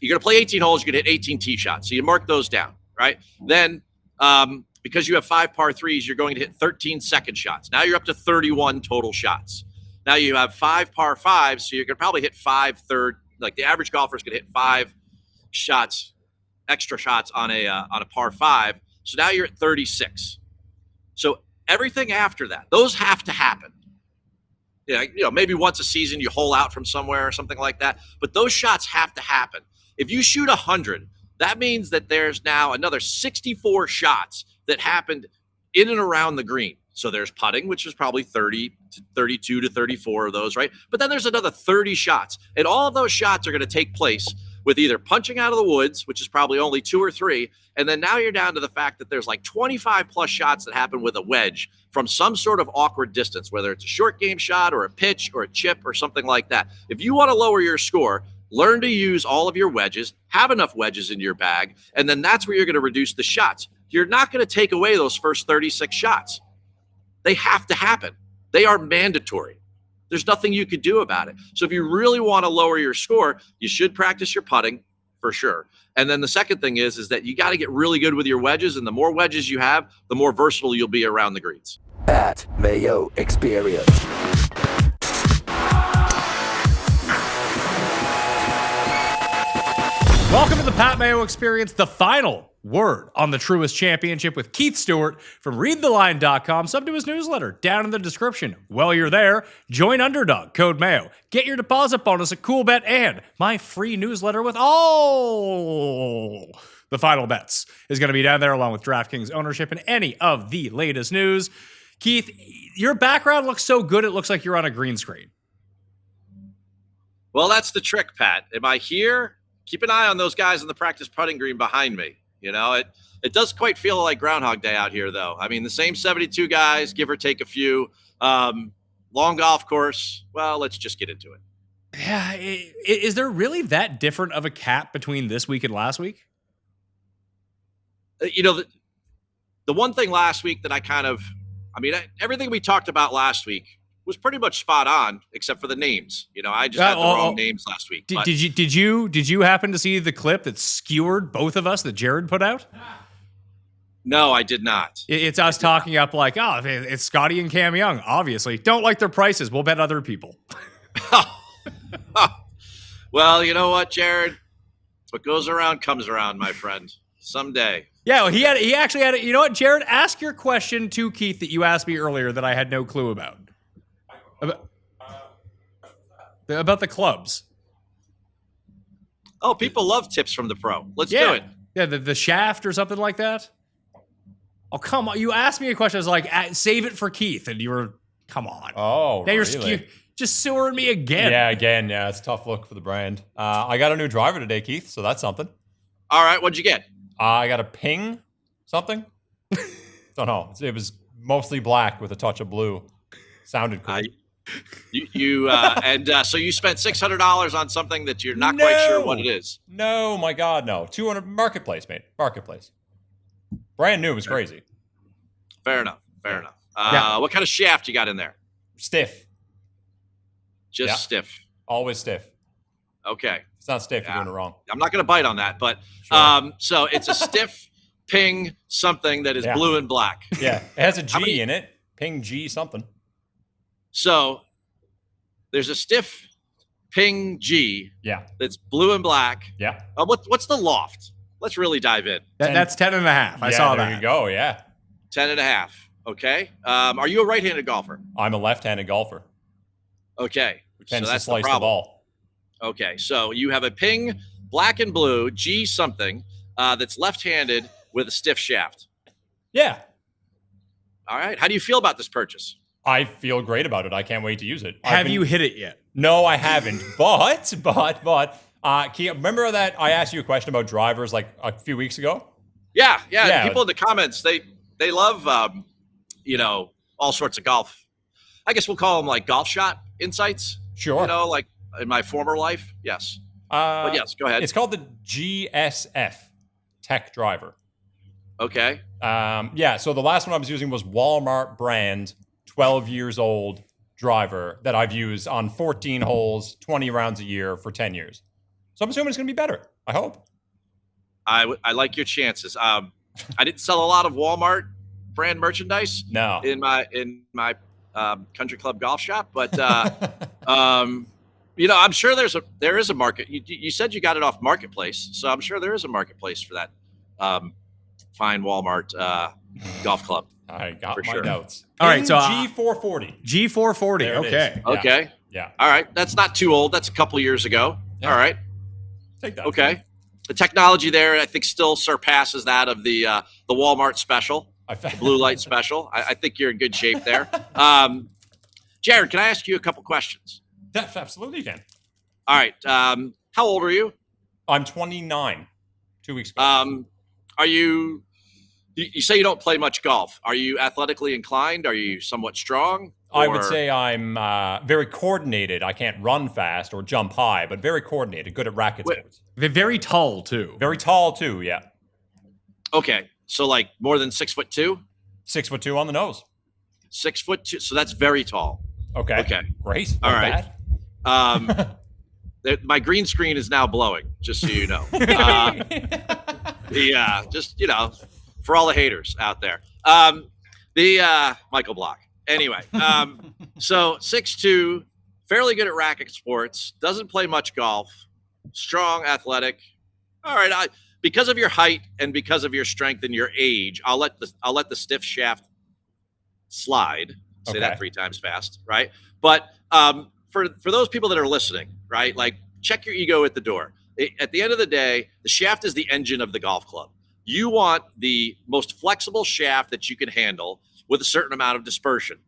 you're going to play 18 holes, you're going to hit 18 tee shots. So you mark those down, right? Then because you have 5 par 3s, you're going to hit 13 second shots. Now you're up to 31 total shots. Now you have 5 par 5s, so you're going to probably hit 5 third. Like the average golfer is going to hit 5 shots, extra shots on a par 5. So now you're at 36. So everything after that, those have to happen. Yeah, maybe once a season you hole out from somewhere or something like that. But those shots have to happen. If you shoot 100, that means that there's now another 64 shots that happened in and around the green. So there's putting, which is probably 30 to 32 to 34 of those, right? But then there's another 30 shots. And all of those shots are going to take place with either punching out of the woods, which is probably only 2 or 3. And then now you're down to the fact that there's like 25 plus shots that happen with a wedge from some sort of awkward distance, whether it's a short game shot or a pitch or a chip or something like that. If you want to lower your score, learn to use all of your wedges, have enough wedges in your bag, and then that's where you're going to reduce the shots. You're not going to take away those first 36 shots. They have to happen. They are mandatory. There's nothing you could do about it. So if you really want to lower your score, you should practice your putting for sure. And then the second thing is that you got to get really good with your wedges, and the more wedges you have, the more versatile you'll be around the greens. At Mayo Experience. Welcome to the Pat Mayo Experience, the final word on the Truist Championship with Keith Stewart from readtheline.com. Sub to his newsletter down in the description. While you're there, join Underdog, code Mayo. Get your deposit bonus, a cool bet, and my free newsletter with all the final bets is going to be down there along with DraftKings ownership and any of the latest news. Keith, your background looks so good, it looks like you're on a green screen. Well, that's the trick, Pat. Am I here? Keep an eye on those guys on the practice putting green behind me. It does quite feel like Groundhog Day out here, though. I mean, the same 72 guys, give or take a few. Long golf course. Well, let's just get into it. Yeah, is there really that different of a cap between this week and last week? The one thing last week that everything we talked about last week was pretty much spot on, except for the names. I just had the wrong names last week. Did you happen to see the clip that skewered both of us that Jared put out? No, I did not. It's us talking up like, it's Scotty and Cam Young, obviously. Don't like their prices. We'll bet other people. Well, you know what, Jared? What goes around comes around, my friend. Someday. Yeah, well, he actually had it. You know what, Jared? Ask your question to Keith that you asked me earlier that I had no clue about. About the clubs. Oh, people love tips from the pro. Let's do it. Yeah, the shaft or something like that. Oh, come on. You asked me a question. I was like, save it for Keith. And you were, come on. Oh, now you're really? just sewering me again. Yeah, again. Yeah, it's a tough look for the brand. I got a new driver today, Keith, so that's something. All right, what'd you get? I got a Ping something. Don't know. It was mostly black with a touch of blue. Sounded cool. So you spent $600 on something that you're not quite sure what it is. No, my God, no. 200 Marketplace, mate. Marketplace. Brand new. It was crazy. Fair enough. What kind of shaft you got in there? Stiff. Just stiff. Always stiff. Okay. It's not stiff. You're doing it wrong. I'm not going to bite on that, but Sure. So it's a stiff Ping something that is blue and black. Yeah. It has a G in it. Ping G something. So there's a stiff Ping G that's blue and black. Yeah. What's the loft? Let's really dive in. That's 10.5. I saw that. There you go. Yeah. 10.5. Okay. Are you a right-handed golfer? I'm a left-handed golfer. Okay. Who tends so to that's slice the the problem. ball. Okay. So you have a Ping black and blue G something that's left-handed with a stiff shaft. Yeah. All right. How do you feel about this purchase? I feel great about it. I can't wait to use it. Have you hit it yet? No, I haven't. But, Kia, remember that I asked you a question about drivers like a few weeks ago? Yeah. People in the comments, they love, all sorts of golf. I guess we'll call them like golf shot insights. Sure. Like in my former life. Yes. But yes, go ahead. It's called the GSF Tech Driver. Okay. So the last one I was using was Walmart brand 12 years old driver that I've used on 14 holes, 20 rounds a year for 10 years. So I'm assuming it's going to be better. I hope. I like your chances. I didn't sell a lot of Walmart brand merchandise No. in my country club golf shop, but I'm sure there is a market. You said you got it off Marketplace, so I'm sure there is a marketplace for that fine Walmart golf club. I got For my sure. notes. All right, so G440. G440. There it Okay. is. Yeah. Okay. Yeah. All right. That's not too old. That's a couple years ago. Yeah. All right. Take that. Okay. The technology there, I think, still surpasses that of the Walmart special, the blue light special. I think you're in good shape there. Jared, can I ask you a couple questions? Yes, absolutely you can. All right. How old are you? I'm 29. 2 weeks ago. Are you? You say you don't play much golf. Are you athletically inclined? Are you somewhat strong? I would say I'm very coordinated. I can't run fast or jump high, but very coordinated, good at racket sports. They're very tall, too. Very tall, too, yeah. Okay. So like more than 6'2"? 6'2" on the nose. 6'2". So that's very tall. Okay. Okay. Great. All Not right. bad. My green screen is now blowing, just so you know. Just, for all the haters out there. Michael Block. Anyway, so 6'2", fairly good at racket sports, doesn't play much golf, strong, athletic. All right, because of your height and because of your strength and your age, I'll let the stiff shaft slide. Say that 3 times fast, right? But for those people that are listening, right, like check your ego at the door. At the end of the day, the shaft is the engine of the golf club. You want the most flexible shaft that you can handle with a certain amount of dispersion.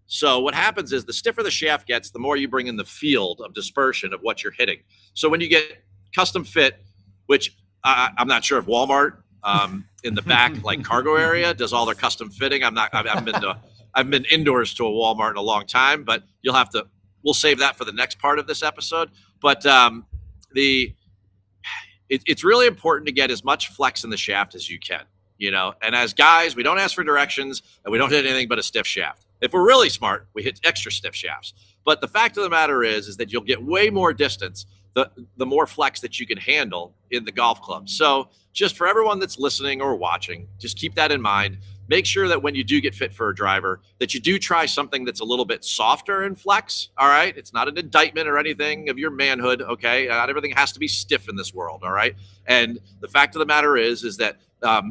So what happens is the stiffer the shaft gets, the more you bring in the field of dispersion of what you're hitting. So when you get custom fit, which I'm not sure if Walmart in the back like cargo area does all their custom fitting. I've been indoors to a Walmart in a long time, but we'll save that for the next part of this episode. But it's really important to get as much flex in the shaft as you can, and as guys, we don't ask for directions and we don't hit anything but a stiff shaft. If we're really smart, we hit extra stiff shafts. But the fact of the matter is that you'll get way more distance the more flex that you can handle in the golf club. So just for everyone that's listening or watching, just keep that in mind. Make sure that when you do get fit for a driver, that you do try something that's a little bit softer in flex. All right. It's not an indictment or anything of your manhood. Okay. Not everything has to be stiff in this world. All right. And the fact of the matter is that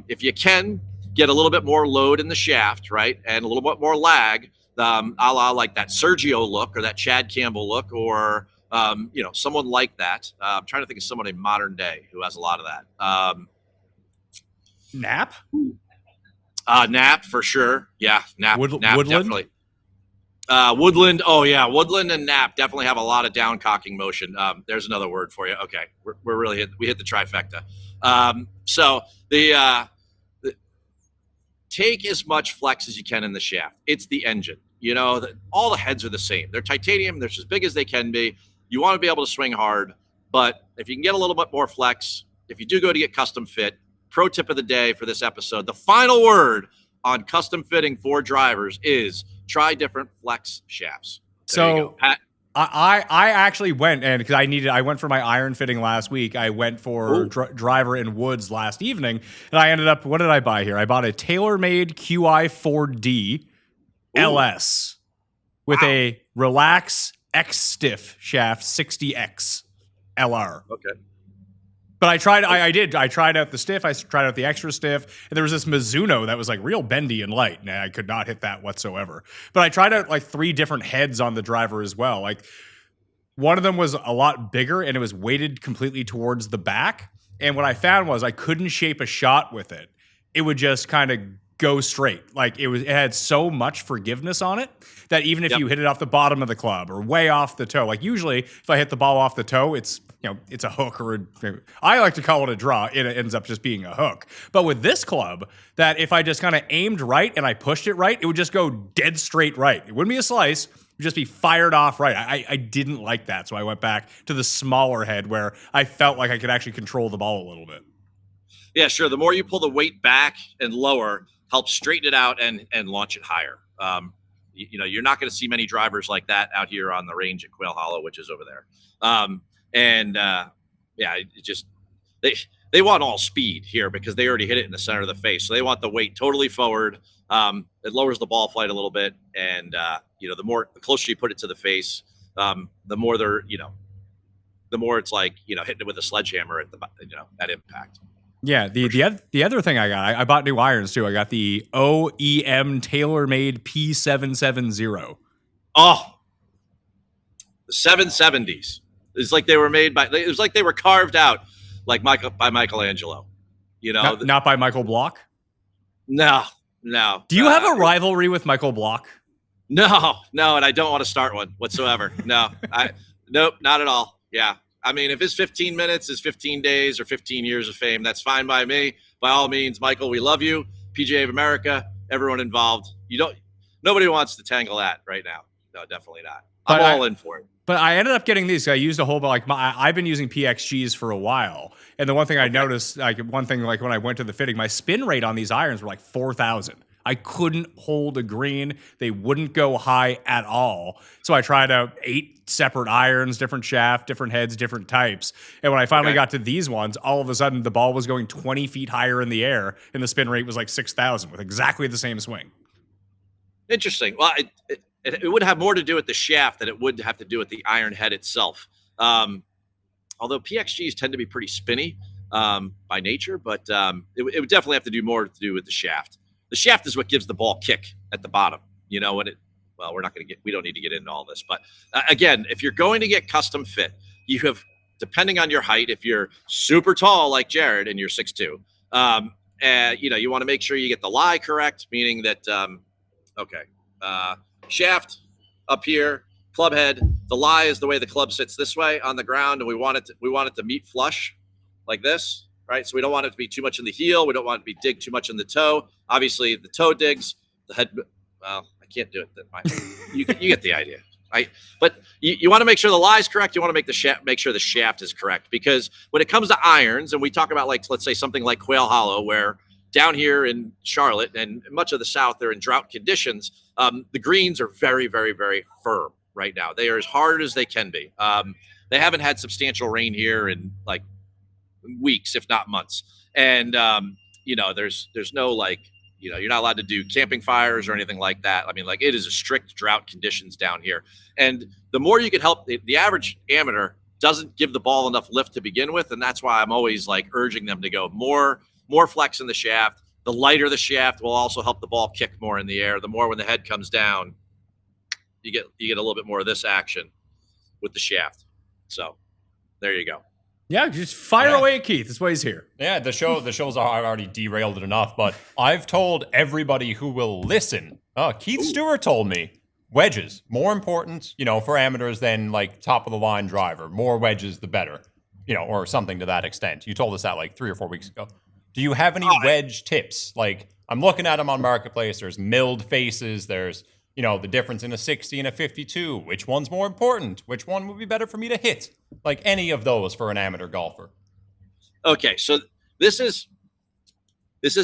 if you can get a little bit more load in the shaft, right, and a little bit more lag, a la like that Sergio look or that Chad Campbell look, or someone like that. I'm trying to think of someone in modern day who has a lot of that. Nap? Nap for sure. Yeah, Nap. Woodland? Definitely. Woodland. Oh yeah, Woodland and Nap definitely have a lot of down cocking motion. There's another word for you. Okay, we're really we hit the trifecta. So take as much flex as you can in the shaft. It's the engine. All the heads are the same. They're titanium. They're as big as they can be. You want to be able to swing hard, but if you can get a little bit more flex, if you do go to get custom fit, pro tip of the day for this episode, the final word on custom fitting for drivers is try different flex shafts. There you go. Pat. I actually went, and because I went for my iron fitting last week. I went for driver in Woods last evening, and I ended up, what did I buy here? I bought a TaylorMade QI4D LS with a Relax X Stiff shaft 60X LR. Okay. But I tried out the stiff, I tried out the extra stiff, and there was this Mizuno that was like real bendy and light. Nah, I could not hit that whatsoever. But I tried out like 3 different heads on the driver as well. Like one of them was a lot bigger and it was weighted completely towards the back. And what I found was I couldn't shape a shot with it. It would just kind of go straight. Like it had so much forgiveness on it that even if you hit it off the bottom of the club or way off the toe, like usually if I hit the ball off the toe, it's a hook I like to call it a draw. It ends up just being a hook. But with this club, that if I just kind of aimed right and I pushed it right, it would just go dead straight right. It wouldn't be a slice. It would just be fired off right. I didn't like that. So I went back to the smaller head where I felt like I could actually control the ball a little bit. Yeah, sure. The more you pull the weight back and lower, helps straighten it out and launch it higher. You're not going to see many drivers like that out here on the range at Quail Hollow, which is over there. they want all speed here because they already hit it in the center of the face. So they want the weight totally forward. It lowers the ball flight a little bit, and the closer you put it to the face, the more the more it's like hitting it with a sledgehammer at impact. Yeah, the other thing I bought new irons too. I got the OEM TaylorMade P770. Oh, the 770s. It's like they were made by. It was like they were carved out by Michelangelo. Not by Michael Block. No. Do you have a rivalry with Michael Block? No, and I don't want to start one whatsoever. Nope, not at all. Yeah. I mean, if his 15 minutes is 15 days or 15 years of fame, that's fine by me. By all means, Michael, we love you. PGA of America, everyone involved. Nobody wants to tangle that right now. No, definitely not. I'm all in for it. But I ended up getting these. I used a whole I've been using PXGs for a while, and the one thing I noticed, when I went to the fitting, my spin rate on these irons were like 4,000. I couldn't hold a green. They wouldn't go high at all. So I tried out 8 separate irons, different shaft, different heads, different types. And when I finally got to these ones, all of a sudden the ball was going 20 feet higher in the air, and the spin rate was like 6,000 with exactly the same swing. Interesting. Well, it would have more to do with the shaft than it would have to do with the iron head itself. Although PXGs tend to be pretty spinny by nature, but it would definitely have to do more to do with the shaft. The shaft is what gives the ball kick at the bottom. We don't need to get into all this, but again, if you're going to get custom fit, you have, depending on your height, if you're super tall like Jared and you're 6'2", you want to make sure you get the lie correct, meaning that, shaft up here, club head, the lie is the way the club sits this way on the ground, and we want it to meet flush like this. Right, so we don't want it to be too much in the heel. We don't want it to be dig too much in the toe. Obviously, the toe digs, the head. Well, I can't do it. You get the idea, right? But you want to make sure the lie is correct. You want to make sure the shaft is correct, because when it comes to irons, and we talk about let's say something like Quail Hollow, where down here in Charlotte and much of the South, they're in drought conditions. The greens are very, very, very firm right now. They are as hard as they can be. They haven't had substantial rain here in weeks, if not months. And, there's no you're not allowed to do camping fires or anything like that. I mean, it is a strict drought conditions down here. And the more you can help, the average amateur doesn't give the ball enough lift to begin with. And that's why I'm always urging them to go more flex in the shaft. The lighter the shaft will also help the ball kick more in the air. The more when the head comes down, you get a little bit more of this action with the shaft. So there you go. Yeah, just fire away at Keith. That's why he's here. Yeah, the show's already derailed it enough, but I've told everybody who will listen. Keith Stewart told me wedges more important, for amateurs than top of the line driver. More wedges, the better, or something to that extent. You told us that 3 or 4 weeks ago. Do you have any wedge tips? I'm looking at them on Marketplace. There's milled faces. There's the difference in a 60 and a 52. Which one's more important? Which one would be better for me to hit? Any of those for an amateur golfer. Okay, so this is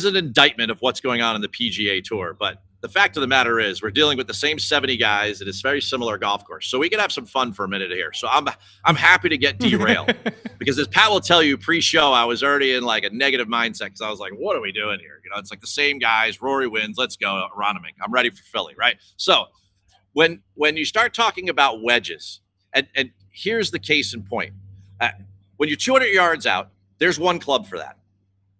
an indictment of what's going on in the PGA Tour, but the fact of the matter is we're dealing with the same 70 guys at this very similar golf course. So we can have some fun for a minute here. So I'm happy to get derailed because, as Pat will tell you, pre-show I was already in a negative mindset because I was like, what are we doing here? It's the same guys. Rory wins. Let's go. Ronimink. I'm ready for Philly, right? So when you start talking about wedges, and here's the case in point. When you're 200 yards out, there's one club for that.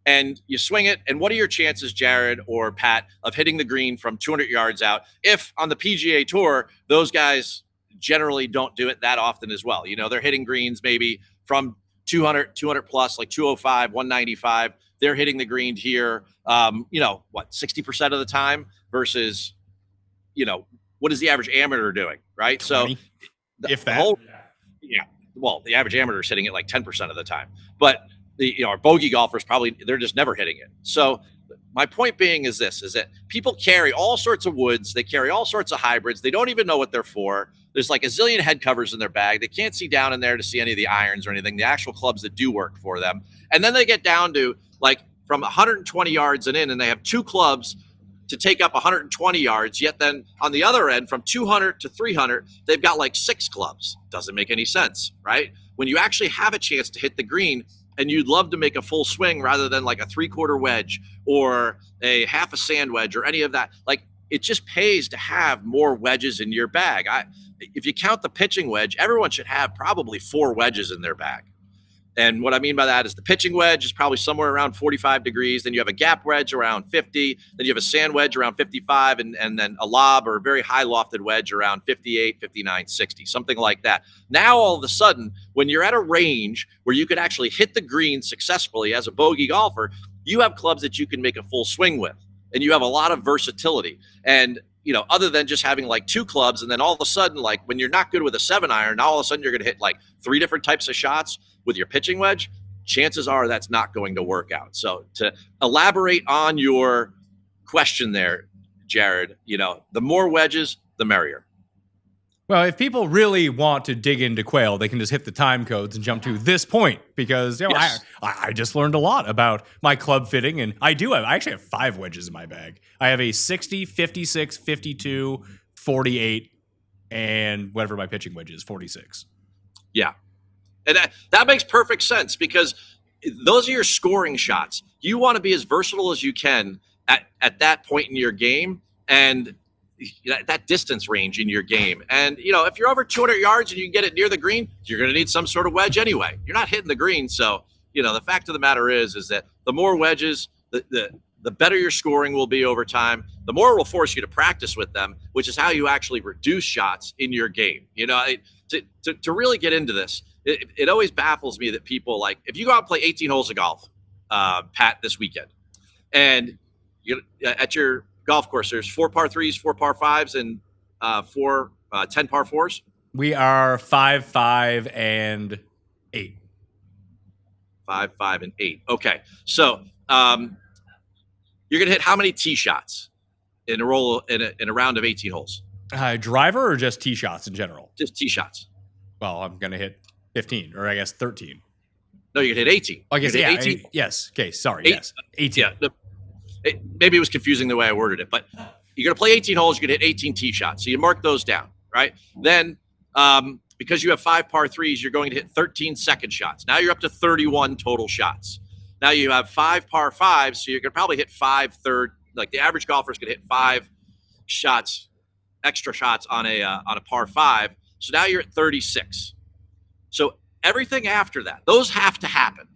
And you swing it, and what are your chances, Jared or Pat, of hitting the green from 200 yards out? If on the PGA Tour, those guys generally don't do it that often as well. They're hitting greens maybe from 200 plus, 205, 195. They're hitting the green here, 60% of the time versus, what is the average amateur doing, right? 20, so if that. Well, the average amateur is hitting it 10% of the time. But our bogey golfers they're just never hitting it. So my point being is that people carry all sorts of woods. They carry all sorts of hybrids. They don't even know what they're for. There's a zillion head covers in their bag. They can't see down in there to see any of the irons or anything, the actual clubs that do work for them. And then they get down to from 120 yards and in, and they have 2 clubs to take up 120 yards. Yet then on the other end, from 200 to 300, they've got 6 clubs. Doesn't make any sense, right? When you actually have a chance to hit the green, and you'd love to make a full swing rather than like a 3/4 wedge or a half a sand wedge or any of that, like it just pays to have more wedges in your bag. If you count the pitching wedge, everyone should have probably 4 wedges in their bag. And what I mean by that is the pitching wedge is probably somewhere around 45 degrees. Then you have a gap wedge around 50. Then you have a sand wedge around 55, and then a lob or a very high lofted wedge around 58, 59, 60, something like that. Now, all of a sudden, when you're at a range where you could actually hit the green successfully as a bogey golfer, you have clubs that you can make a full swing with, and you have a lot of versatility. And other than just having like 2 clubs, and then all of a sudden, like when you're not good with a 7-iron, now all of a sudden you're going to hit like 3 different types of shots with your pitching wedge, chances are that's not going to work out. So to elaborate on your question there, Jared, the more wedges, the merrier. Well, if people really want to dig into Quail, they can just hit the time codes and jump to this point because Yes. I just learned a lot about my club fitting, and I actually have 5 wedges in my bag. I have a 60, 56, 52, 48, and whatever my pitching wedge is, 46. Yeah. And that makes perfect sense because those are your scoring shots. You want to be as versatile as you can at that point in your game and that distance range in your game. And, if you're over 200 yards and you can get it near the green, you're going to need some sort of wedge anyway. You're not hitting the green. So, the fact of the matter is that the more wedges, the better your scoring will be over time. The more it will force you to practice with them, which is how you actually reduce shots in your game. To really get into this, it always baffles me that people, like, if you go out and play 18 holes of golf, Pat, this weekend, and at your golf course, there's 4 par 3s, 4 par 5s, and 10 par 4s. We are 5, 5, and 8. 5, 5, and 8. Okay, so you're gonna hit how many tee shots in a round of 18 holes? Driver or just tee shots in general? Just tee shots. Well, I'm gonna hit 15, or I guess 13. No, you can hit 18. I guess, you yeah. 18. Yes. Okay. Sorry. 8. Yes. 18. Yeah. Maybe it was confusing the way I worded it, but you're going to play 18 holes. You're going to hit 18 tee shots. So you mark those down, right? Then, because you have 5 par 3s, you're going to hit 13 second shots. Now you're up to 31 total shots. Now you have 5 par 5s, so you're going to probably hit 5 third. Like the average golfer is going to hit 5 shots, extra shots on a par 5. So now you're at 36. So everything after that, those have to happen.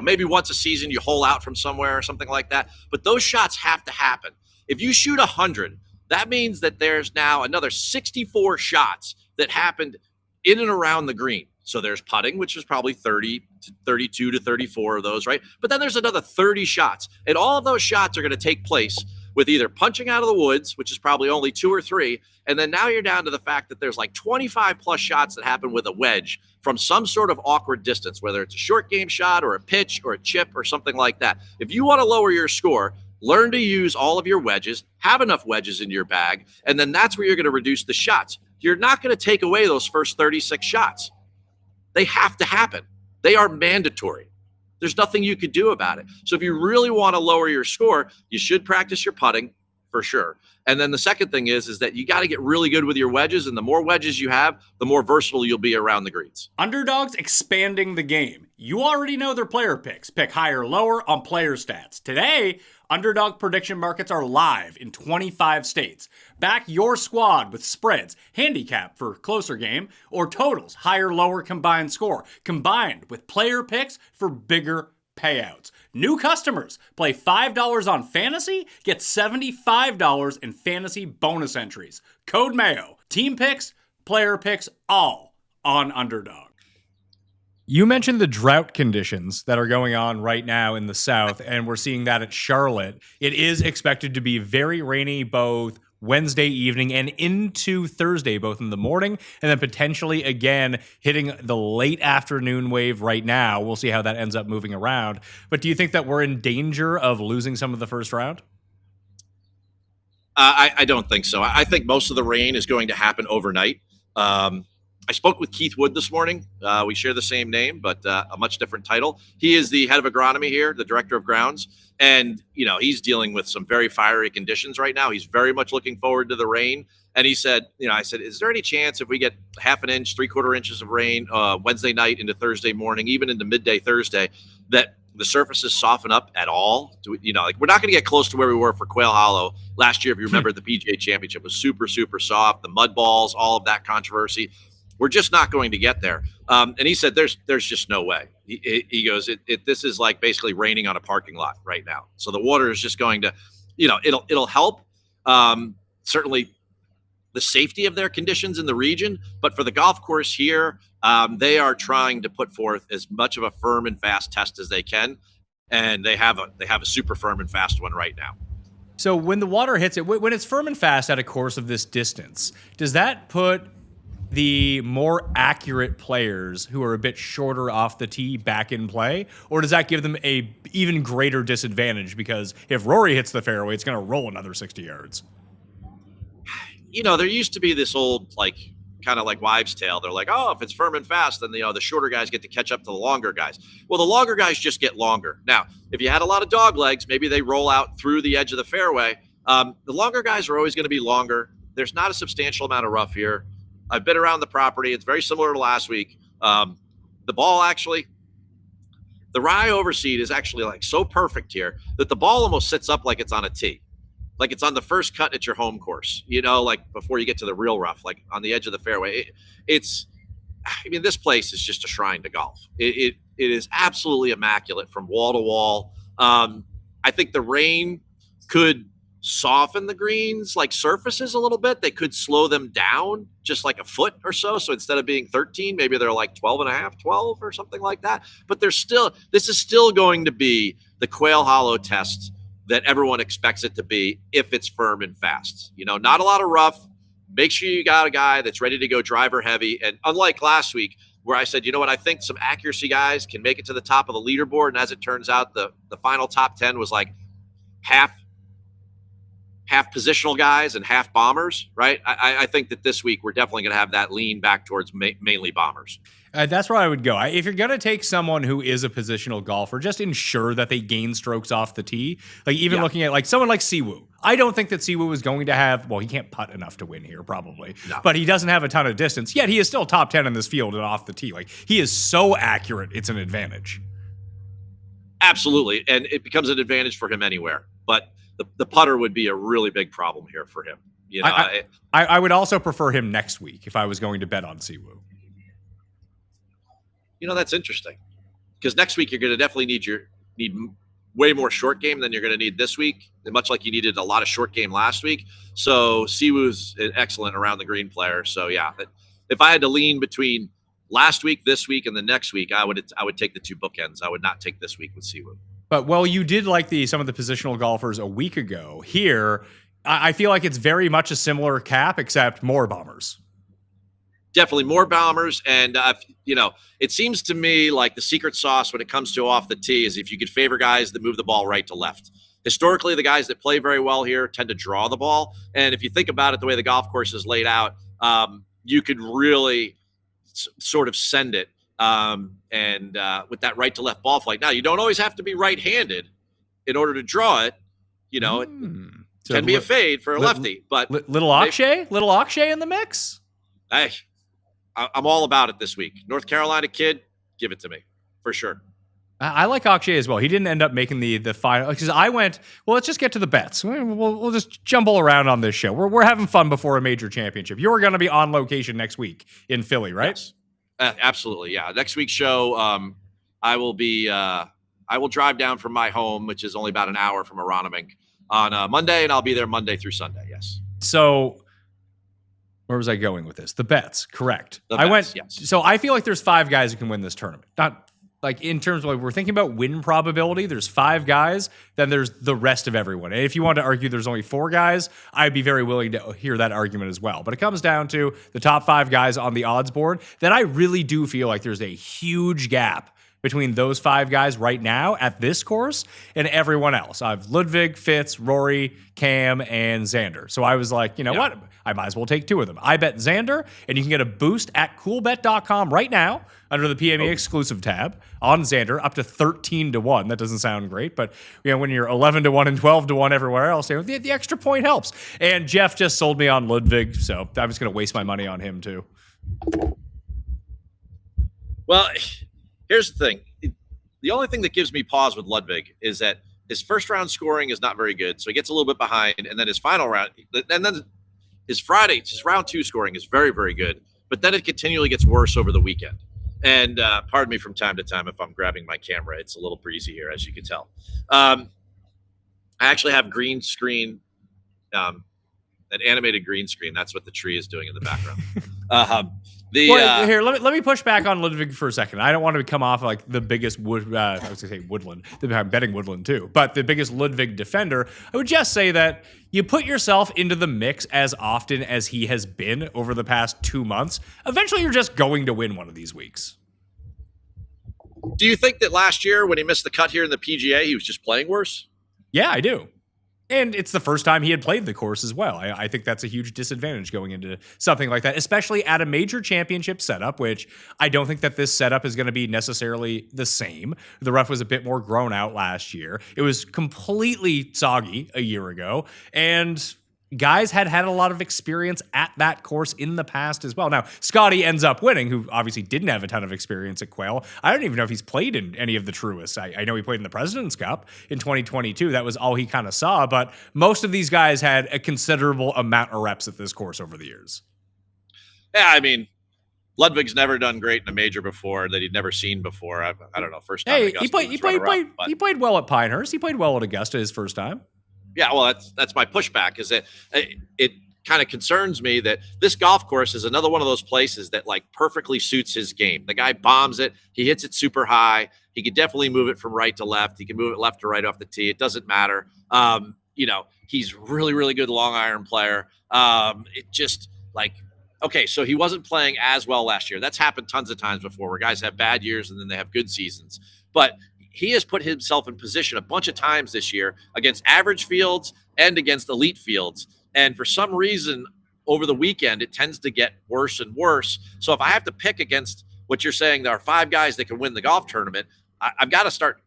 Maybe once a season you hole out from somewhere or something like that. But those shots have to happen. If you shoot 100, that means that there's now another 64 shots that happened in and around the green. So there's putting, which is probably 30 to 32 to 34 of those, right? But then there's another 30 shots. And all of those shots are going to take place with either punching out of the woods, which is probably only 2 or 3. And then now you're down to the fact that there's like 25 plus shots that happen with a wedge from some sort of awkward distance, whether it's a short game shot or a pitch or a chip or something like that. If you want to lower your score, learn to use all of your wedges, have enough wedges in your bag, and then that's where you're going to reduce the shots. You're not going to take away those first 36 shots. They have to happen. They are mandatory. There's nothing you could do about it. So if you really want to lower your score, you should practice your putting for sure. And then the second thing is that you got to get really good with your wedges. And the more wedges you have, the more versatile you'll be around the greens. Underdog's expanding the game. You already know their player picks. Pick higher or lower on player stats. Today, Underdog prediction markets are live in 25 states. Back your squad with spreads, handicap for closer game, or totals, higher, lower combined score, combined with player picks for bigger payouts. New customers play $5 on fantasy, get $75 in fantasy bonus entries. Code Mayo. Team picks, player picks, all on Underdog. You mentioned the drought conditions that are going on right now in the South, and we're seeing that at Charlotte. It is expected to be very rainy both Wednesday evening and into Thursday, both in the morning and then potentially again hitting the late afternoon wave right now. We'll see how that ends up moving around. But do you think that we're in danger of losing some of the first round? I don't think so. I think most of the rain is going to happen overnight. I spoke with Keith Wood this morning. We share the same name, but a much different title. He is the head of agronomy here, the director of grounds. And, he's dealing with some very fiery conditions right now. He's very much looking forward to the rain. And he said, I said, is there any chance if we get half an inch, 3/4 inches of rain Wednesday night into Thursday morning, even into midday Thursday, that the surfaces soften up at all? We're not going to get close to where we were for Quail Hollow last year. If you remember, the PGA Championship was super, super soft. The mud balls, all of that controversy. We're just not going to get there. And he said, there's just no way. He goes, this is like basically raining on a parking lot right now. So the water is just going to, it'll help. Certainly the safety of their conditions in the region, but for the golf course here, they are trying to put forth as much of a firm and fast test as they can, and they have a super firm and fast one right now. So when the water hits it, when it's firm and fast at a course of this distance, does that put the more accurate players who are a bit shorter off the tee back in play, or does that give them a even greater disadvantage because if Rory hits the fairway, it's going to roll another 60 yards? There used to be this old, kind of like wives' tale. They're like, oh, if it's firm and fast, then, the shorter guys get to catch up to the longer guys. Well, the longer guys just get longer. Now, if you had a lot of dog legs, maybe they roll out through the edge of the fairway. The longer guys are always going to be longer. There's not a substantial amount of rough here. I've been around the property. It's very similar to last week. The ball actually, the rye overseed is actually so perfect here that the ball almost sits up like it's on a tee. Like it's on the first cut at your home course, before you get to the real rough, like on the edge of the fairway. This place is just a shrine to golf. It is absolutely immaculate from wall to wall. I think the rain could soften the greens, surfaces a little bit. They could slow them down just like a foot or so. So instead of being 13, maybe they're 12 and a half, 12 or something like that. But this is still going to be the Quail Hollow test that everyone expects it to be if it's firm and fast. Not a lot of rough. Make sure you got a guy that's ready to go driver heavy. And unlike last week where I said, I think some accuracy guys can make it to the top of the leaderboard. And as it turns out, the final top 10 was half positional guys and half bombers, right? I think that this week we're definitely going to have that lean back towards mainly bombers. That's where I would go. If you're going to take someone who is a positional golfer, just ensure that they gain strokes off the tee. Looking at someone like Siwoo. I don't think that Siwoo is going to have, he can't putt enough to win here probably, but he doesn't have a ton of distance, yet he is still top 10 in this field and off the tee. He is so accurate, it's an advantage. Absolutely, and it becomes an advantage for him anywhere. But the putter would be a really big problem here for him. I would also prefer him next week if I was going to bet on Siwoo. That's interesting because next week you're going to definitely need way more short game than you're going to need this week, much like you needed a lot of short game last week. So Siwoo's an excellent around the green player. So yeah, if I had to lean between last week, this week, and the next week, I would take the two bookends. I would not take this week with Siwoo. But you did like some of the positional golfers a week ago. Here, I feel like it's very much a similar cap, except more bombers. Definitely more bombers. And, it seems to me like the secret sauce when it comes to off the tee is if you could favor guys that move the ball right to left. Historically, the guys that play very well here tend to draw the ball. And if you think about it, the way the golf course is laid out, you could really sort of send it. With that right to left ball flight. Now, you don't always have to be right-handed in order to draw it. It can be a fade for a lefty, but little Akshay in the mix. Hey, I'm all about it this week. North Carolina kid, give it to me for sure. I like Akshay as well. He didn't end up making the final because I went, let's just get to the bets. We'll just jumble around on this show. We're having fun before a major championship. You're going to be on location next week in Philly, right? Yes. Absolutely, yeah. Next week's show, I will drive down from my home, which is only about an hour from Aronimink, on Monday, and I'll be there Monday through Sunday. Yes. So, where was I going with this? The bets, correct? Yes. So I feel like there's 5 guys who can win this tournament. Not in terms of we're thinking about win probability. There's 5 guys. Then there's the rest of everyone. And if you want to argue there's only 4 guys, I'd be very willing to hear that argument as well. But it comes down to the top 5 guys on the odds board. Then I really do feel like there's a huge gap between those 5 guys right now at this course and everyone else. I've Ludwig, Fitz, Rory, Cam, and Xander. So I was like, what? I might as well take 2 of them. I bet Xander, and you can get a boost at coolbet.com right now under the PME exclusive tab on Xander, up to 13-1. That doesn't sound great, but when you're 11-1 and 12-1 everywhere else, the extra point helps. And Jeff just sold me on Ludwig, so I'm just going to waste my money on him too. Well, here's the thing. The only thing that gives me pause with Ludwig is that his first round scoring is not very good, so he gets a little bit behind, and then his final round, and then his round 2 scoring is very, very good, but then it continually gets worse over the weekend. And pardon me from time to time if I'm grabbing my camera. It's a little breezy here, as you can tell. I actually have green screen, an animated green screen. That's what the tree is doing in the background. Here, let me push back on Ludwig for a second. I don't want to come off like the biggest I was going to say Woodland. I'm betting Woodland too, but the biggest Ludwig defender. I would just say that you put yourself into the mix as often as he has been over the past 2 months. Eventually, you're just going to win one of these weeks. Do you think that last year when he missed the cut here in the PGA, he was just playing worse? Yeah, I do. And it's the first time he had played the course as well. I think that's a huge disadvantage going into something like that, especially at a major championship setup, which I don't think that this setup is going to be necessarily the same. The rough was a bit more grown out last year. It was completely soggy a year ago. And guys had a lot of experience at that course in the past as well. Now, Scotty ends up winning, who obviously didn't have a ton of experience at Quail. I don't even know if he's played in any of the Truists. I know he played in the President's Cup in 2022. That was all he kind of saw, but most of these guys had a considerable amount of reps at this course over the years. Yeah, I mean, Ludwig's never done great in a major before that he'd never seen before. I don't know, first time. Hey, he played well at Pinehurst. He played well at Augusta his first time. Yeah, well, that's my pushback. Is that it kind of concerns me that this golf course is another one of those places that like perfectly suits his game. The guy bombs it. He hits it super high. He could definitely move it from right to left. He can move it left to right off the tee. It doesn't matter. He's really, really good long iron player. It just like, okay, so he wasn't playing as well last year. That's happened tons of times before where guys have bad years and then they have good seasons. But he has put himself in position a bunch of times this year against average fields and against elite fields. And for some reason, over the weekend, it tends to get worse and worse. So if I have to pick against what you're saying, there are 5 guys that can win the golf tournament, I've got to start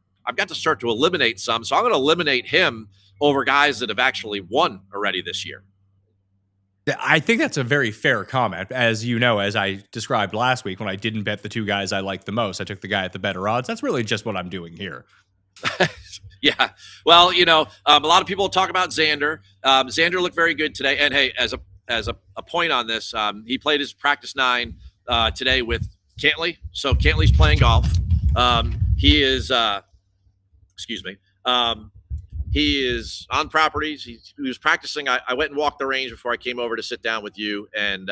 to eliminate some. So I'm going to eliminate him over guys that have actually won already this year. I think that's a very fair comment. As you know, as I described last week, when I didn't bet the 2 guys I liked the most, I took the guy at the better odds. That's really just what I'm doing here. Yeah. Well, a lot of people talk about Xander. Xander looked very good today. And hey, as a point on this, he played his practice 9 today with Cantley. So Cantley's playing golf. He is, he is on properties. He was practicing. I went and walked the range before I came over to sit down with you. And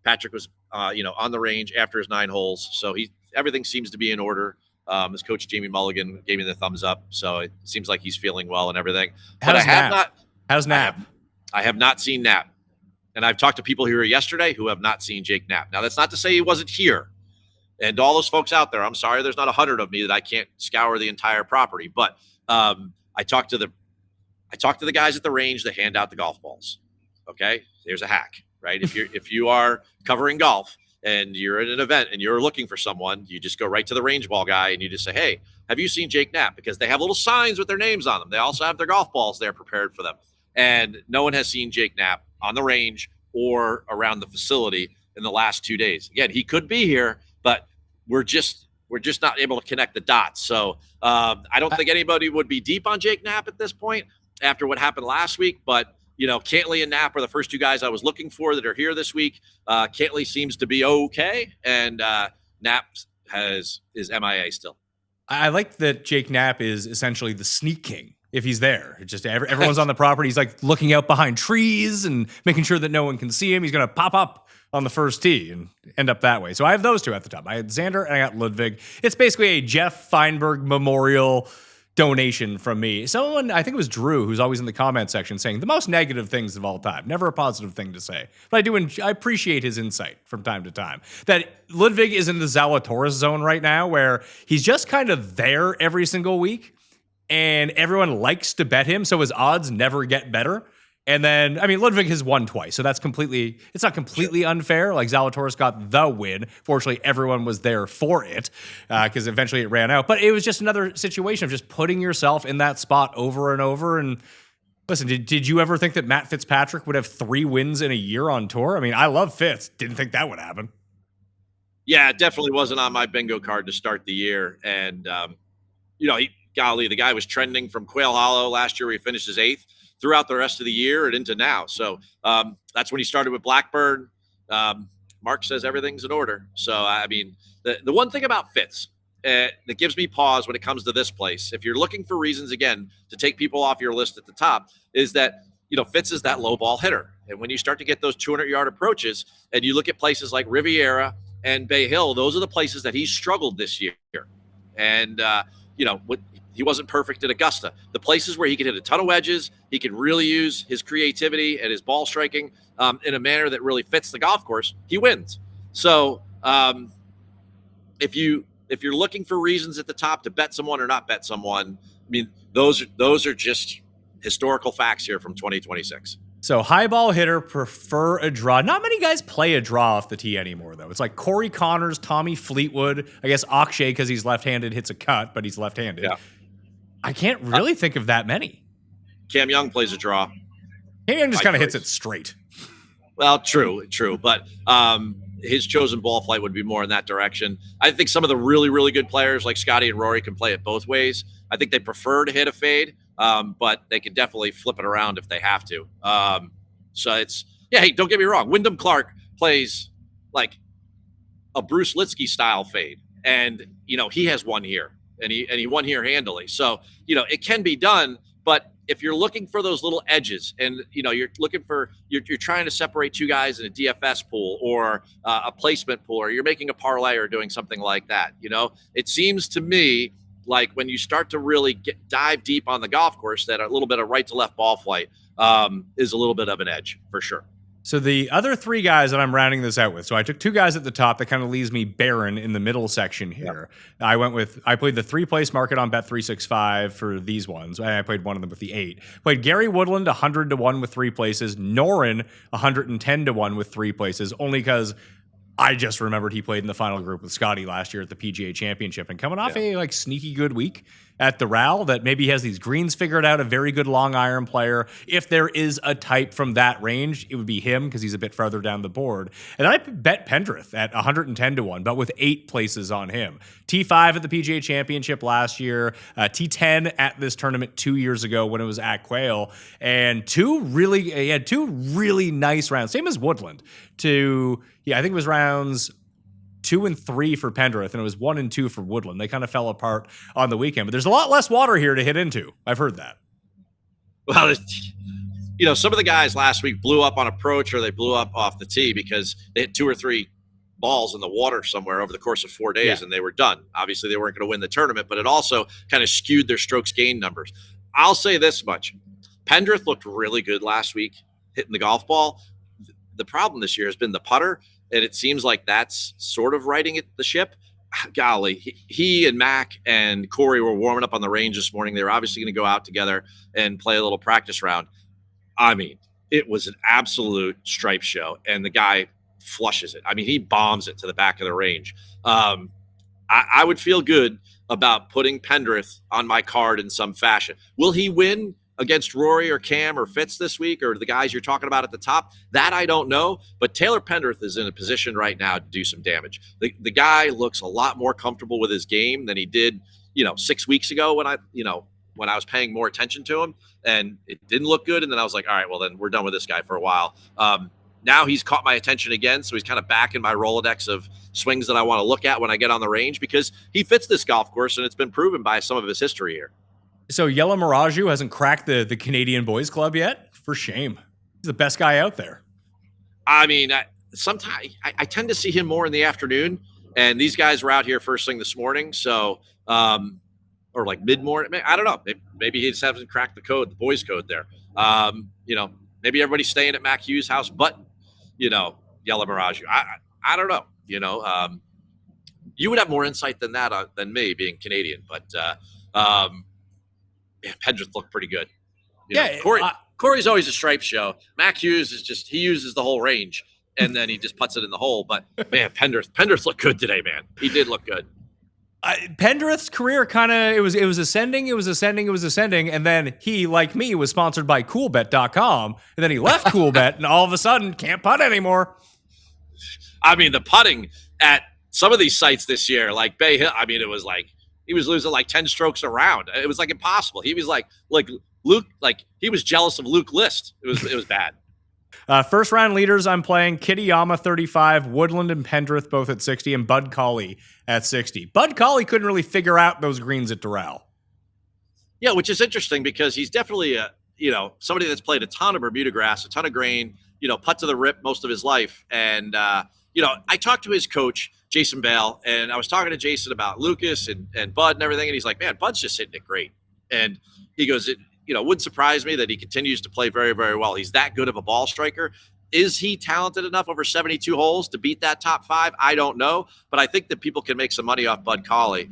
Patrick was, on the range after his 9 holes. So everything seems to be in order. His coach, Jamie Mulligan, gave me the thumbs up. So it seems like he's feeling well and everything. How's Knapp? I have not seen Knapp. And I've talked to people here yesterday who have not seen Jake Knapp. Now, that's not to say he wasn't here. And to all those folks out there, I'm sorry there's not 100 of me that I can't scour the entire property. But I talked to the guys at the range that hand out the golf balls. Okay, there's a hack, right? If you are covering golf and you're at an event and you're looking for someone, you just go right to the range ball guy and you just say, "Hey, have you seen Jake Knapp?" Because they have little signs with their names on them. They also have their golf balls there prepared for them. And no one has seen Jake Knapp on the range or around the facility in the last 2 days. Again, he could be here, but we're just not able to connect the dots. So I don't think anybody would be deep on Jake Knapp at this point after what happened last week. But, Cantley and Knapp are the first 2 guys I was looking for that are here this week. Cantley seems to be okay, and Knapp is MIA still. I like that Jake Knapp is essentially the sneak king if he's there. Just everyone's on the property. He's like looking out behind trees and making sure that no one can see him. He's going to pop up on the first tee and end up that way. So I have those 2 at the top. I had Xander and I got Ludwig. It's basically a Jeff Feinberg memorial donation from me. Someone, I think it was Drew, who's always in the comment section saying the most negative things of all time. Never a positive thing to say. But I appreciate his insight from time to time. That Ludwig is in the Zalatoris zone right now where he's just kind of there every single week and everyone likes to bet him, so his odds never get better. And then, I mean, Ludwig has won twice, so it's not completely unfair. Like Zalatoris got the win. Fortunately, everyone was there for it because eventually it ran out. But it was just another situation of just putting yourself in that spot over and over. And listen, did you ever think that Matt Fitzpatrick would have 3 wins in a year on tour? I mean, I love Fitz. Didn't think that would happen. Yeah, it definitely wasn't on my bingo card to start the year. And, the guy was trending from Quail Hollow last year where he finished his 8th throughout the rest of the year and into now. So that's when he started with Blackburn. Mark says everything's in order. So, I mean, the one thing about Fitz that gives me pause when it comes to this place, if you're looking for reasons, again, to take people off your list at the top, is that, Fitz is that low ball hitter. And when you start to get those 200-yard approaches and you look at places like Riviera and Bay Hill, those are the places that he's struggled this year. And, he wasn't perfect at Augusta. The places where he could hit a ton of wedges, he could really use his creativity and his ball striking in a manner that really fits the golf course, he wins. So if you're looking for reasons at the top to bet someone or not bet someone, I mean, those are just historical facts here from 2026. So high ball hitter prefer a draw. Not many guys play a draw off the tee anymore, though. It's like Corey Connors, Tommy Fleetwood. I guess Akshay, because he's left-handed, hits a cut, but he's left-handed. Yeah. I can't really think of that many. Cam Young plays a draw. Cam Young just kind of hits it straight. Well, true. But his chosen ball flight would be more in that direction. I think some of the really, really good players like Scotty and Rory can play it both ways. I think they prefer to hit a fade. But they can definitely flip it around if they have to. Hey, don't get me wrong. Wyndham Clark plays like a Bruce Litsky style fade. And, he has one here and he won here handily. So, it can be done, but if you're looking for those little edges and, you're trying to separate 2 guys in a DFS pool or a placement pool, or you're making a parlay or doing something like that, it seems to me like when you start to really dive deep on the golf course, that a little bit of right to left ball flight is a little bit of an edge for sure. So the other 3 guys that I'm rounding this out with, so I took 2 guys at the top that kind of leaves me barren in the middle section here. Yep. I played the 3-place market on Bet365 for these ones. I played one of them with the 8. Played Gary Woodland 100-1 with 3 places, Noren 110-1 with 3 places, only because I just remembered he played in the final group with Scotty last year at the PGA Championship and coming off a sneaky good week at the RAL that maybe he has these greens figured out, a very good long iron player. If there is a type from that range, it would be him because he's a bit farther down the board. And I bet Pendrith at 110-1, but with 8 places on him. T5 at the PGA Championship last year, T10 at this tournament 2 years ago when it was at Quail, and 2 really nice rounds. Same as Woodland. I think it was rounds 2 and 3 for Pendrith, and it was 1 and 2 for Woodland. They kind of fell apart on the weekend, but there's a lot less water here to hit into. I've heard that. Well, some of the guys last week blew up on approach or they blew up off the tee because they hit 2 or 3 balls in the water somewhere over the course of 4 days and they were done. Obviously, they weren't going to win the tournament, but it also kind of skewed their strokes gained numbers. I'll say this much. Pendrith looked really good last week hitting the golf ball. The problem this year has been the putter, and it seems like that's sort of righting the ship. Golly, he and Mac and Corey were warming up on the range this morning. They were obviously going to go out together and play a little practice round. I mean, it was an absolute stripe show, and the guy flushes it. I mean, he bombs it to the back of the range. I would feel good about putting Pendrith on my card in some fashion. Will he win against Rory or Cam or Fitz this week, or the guys you're talking about at the top? That I don't know, but Taylor Pendrith is in a position right now to do some damage. The guy looks a lot more comfortable with his game than he did, 6 weeks ago when I was paying more attention to him, and it didn't look good. And then I was like, all right, well then we're done with this guy for a while. Now he's caught my attention again, so he's kind of back in my Rolodex of swings that I want to look at when I get on the range because he fits this golf course, and it's been proven by some of his history here. So Yella Miraju hasn't cracked the Canadian Boys Club yet? For shame. He's the best guy out there. I mean, sometimes I tend to see him more in the afternoon, and these guys were out here first thing this morning. So, or like mid-morning. I don't know. Maybe he just hasn't cracked the boys code there. Maybe everybody's staying at Mac Hughes' house, but, Yella Miraju. I don't know. You would have more insight than that than me being Canadian, but Pendrith looked pretty good. Corey Corey's always a stripe show. Mac Hughes he uses the whole range, and then he just puts it in the hole. But man, Pendrith looked good today, man. He did look good. Pendrith's career kind of it was ascending, and then he, like me, was sponsored by CoolBet.com, and then he left CoolBet, and all of a sudden can't putt anymore. I mean, the putting at some of these sites this year, like Bay Hill, I mean, it was like he was losing like 10 strokes a round. It was like impossible. He was like Luke, like he was jealous of Luke List. It was bad. First round leaders, I'm playing Kitayama 35, Woodland and Pendrith both at 60, and Bud Cauley at 60. Bud Cauley couldn't really figure out those greens at Doral. Yeah, which is interesting because he's definitely somebody that's played a ton of Bermuda grass, a ton of grain, putt to the rip most of his life. And I talked to his coach, Jason Bale, and I was talking to Jason about Lucas and Bud and everything, and he's like, man, Bud's just hitting it great. And he goes, it wouldn't surprise me that he continues to play very, very well. He's that good of a ball striker. Is he talented enough over 72 holes to beat that top 5? I don't know, but I think that people can make some money off Bud Cauley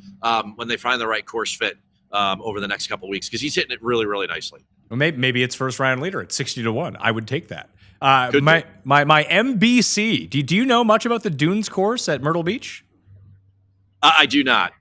when they find the right course fit over the next couple of weeks, because he's hitting it really, really nicely. Well, maybe it's first round leader at 60-1. I would take that. My MBC. Do you know much about the Dunes course at Myrtle Beach? I do not.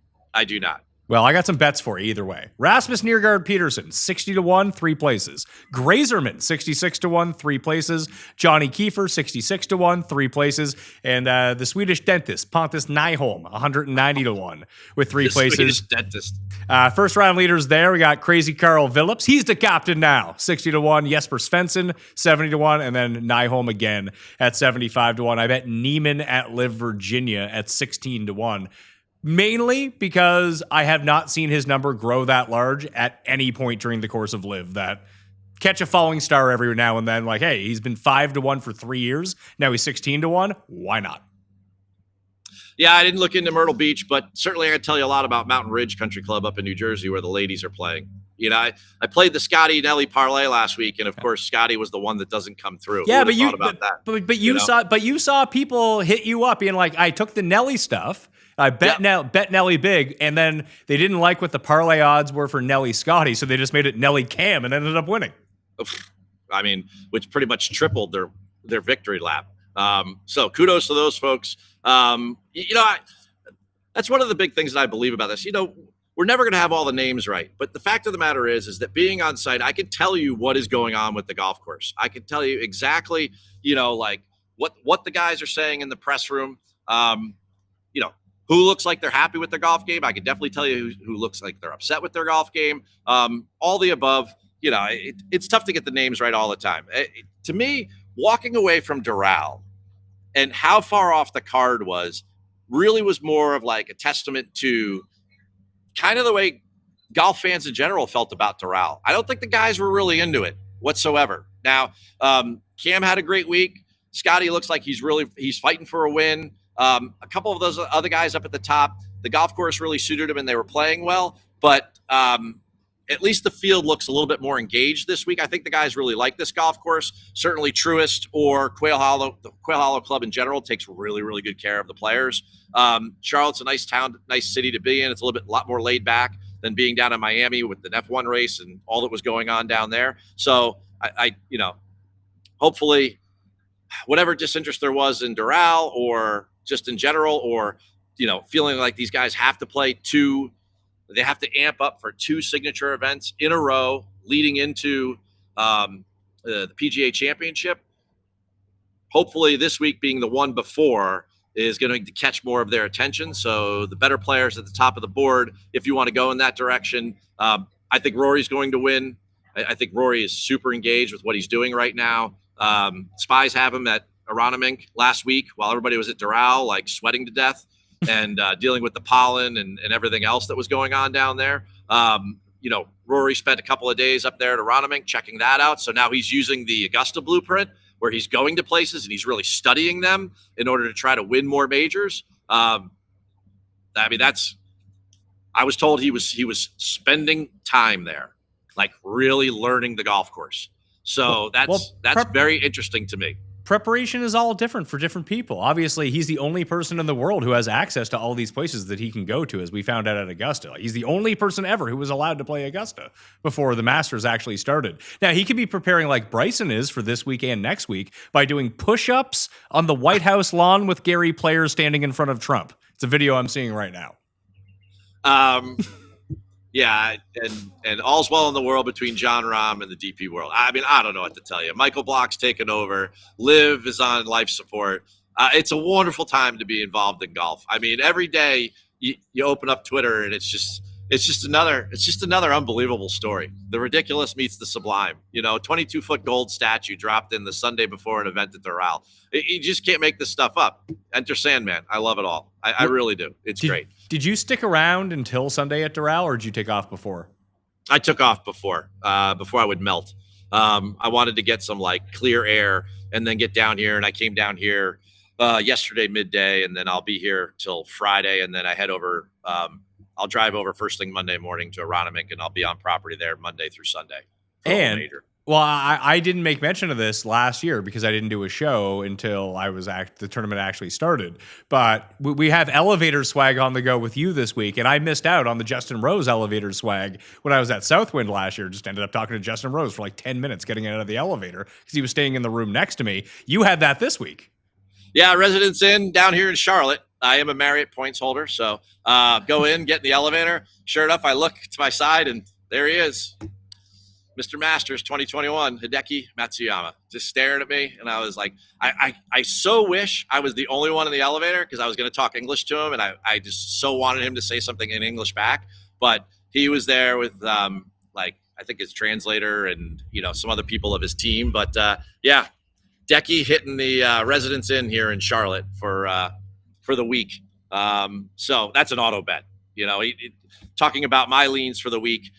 Well, I got some bets for you either way. Rasmus Niergaard Peterson, 60-1, 3 places. Grazerman, 66-1, 3 places. Johnny Kiefer, 66-1, 3 places. And the Swedish dentist, Pontus Nyholm, 190-1 with 3 places. Swedish dentist. First round leaders there. We got Crazy Carl Phillips. He's the captain now, 60-1. Jesper Svensson, 70-1. And then Nyholm again at 75-1. I bet Neiman at LIV Virginia at 16-1. Mainly because I have not seen his number grow that large at any point during the course of LIV. That catch a falling star every now and then, like, hey, he's been 5-1 for 3 years. Now he's 16-1. Why not? Yeah, I didn't look into Myrtle Beach, but certainly I can tell you a lot about Mountain Ridge Country Club up in New Jersey where the ladies are playing. I played the Scotty Nelly parlay last week, and of course Scotty was the one that doesn't come through. Yeah, but you saw people hit you up being like, I took the Nelly stuff. I bet Nelly big, and then they didn't like what the parlay odds were for Nelly Scotty, so they just made it Nelly Cam and ended up winning. I mean, which pretty much tripled their victory lap. So kudos to those folks. That's one of the big things that I believe about this. We're never going to have all the names right, but the fact of the matter is that being on site, I can tell you what is going on with the golf course. I can tell you exactly, like what the guys are saying in the press room. Who looks like they're happy with their golf game. I can definitely tell you who looks like they're upset with their golf game. All the above. It's tough to get the names right all the time. To me, walking away from Doral and how far off the card was really was more of like a testament to kind of the way golf fans in general felt about Doral. I don't think the guys were really into it whatsoever. Now, Cam had a great week. Scotty looks like he's fighting for a win. A couple of those other guys up at the top, the golf course really suited them and they were playing well, but at least the field looks a little bit more engaged this week. I think the guys really like this golf course. Certainly Truist or Quail Hollow, the Quail Hollow Club in general takes really, really good care of the players. Charlotte's a nice town, nice city to be in. It's a lot more laid back than being down in Miami with an F1 race and all that was going on down there. So I hopefully whatever disinterest there was in Doral or just in general, or, feeling like these guys have to play they have to amp up for 2 signature events in a row leading into the PGA Championship. Hopefully this week being the one before is going to catch more of their attention. So the better players at the top of the board, if you want to go in that direction, I think Rory's going to win. I think Rory is super engaged with what he's doing right now. Spies have him at Aronimink last week while everybody was at Doral, like sweating to death and dealing with the pollen and everything else that was going on down there. Rory spent a couple of days up there at Aronimink checking that out. So now he's using the Augusta blueprint where he's going to places and he's really studying them in order to try to win more majors. I was told he was spending time there, like really learning the golf course. So that's very interesting to me. preparation is all different for different people. Obviously, he's the only person in the world who has access to all these places that he can go to, as we found out at Augusta. He's the only person ever who was allowed to play Augusta before the Masters actually started. Now, he could be preparing like Bryson is for this week and next week by doing push-ups on the White House lawn with Gary Player standing in front of Trump. It's a video I'm seeing right now. Yeah, and all's well in the world between John Rahm and the DP world. I mean, I don't know what to tell you. Michael Block's taken over. LIV is on life support. It's a wonderful time to be involved in golf. I mean, every day you open up Twitter and it's just another unbelievable story. The ridiculous meets the sublime. 22-foot gold statue dropped in the Sunday before an event at Doral. You just can't make this stuff up. Enter Sandman. I love it all. I really do. It's great. Did you stick around until Sunday at Doral, or did you take off before? I took off before I would melt. I wanted to get some like clear air and then get down here. And I came down here yesterday midday, and then I'll be here till Friday, and then I head over. I'll drive over first thing Monday morning to Aronimink, and I'll be on property there Monday through Sunday. And well, I didn't make mention of this last year because I didn't do a show until the tournament actually started. But we have elevator swag on the go with you this week, and I missed out on the Justin Rose elevator swag when I was at Southwind last year. Just ended up talking to Justin Rose for like 10 minutes getting out of the elevator because he was staying in the room next to me. You had that this week. Yeah, Residence Inn down here in Charlotte. I am a Marriott points holder, so go in, get in the elevator. Sure enough, I look to my side, and there he is. Mr. Masters 2021, Hideki Matsuyama, just staring at me. And I was like, I so wish I was the only one in the elevator because I was going to talk English to him. And I just so wanted him to say something in English back. But he was there with I think his translator and, some other people of his team. But yeah, Decky hitting the Residence Inn here in Charlotte for the week. So that's an auto bet, talking about my leans for the week.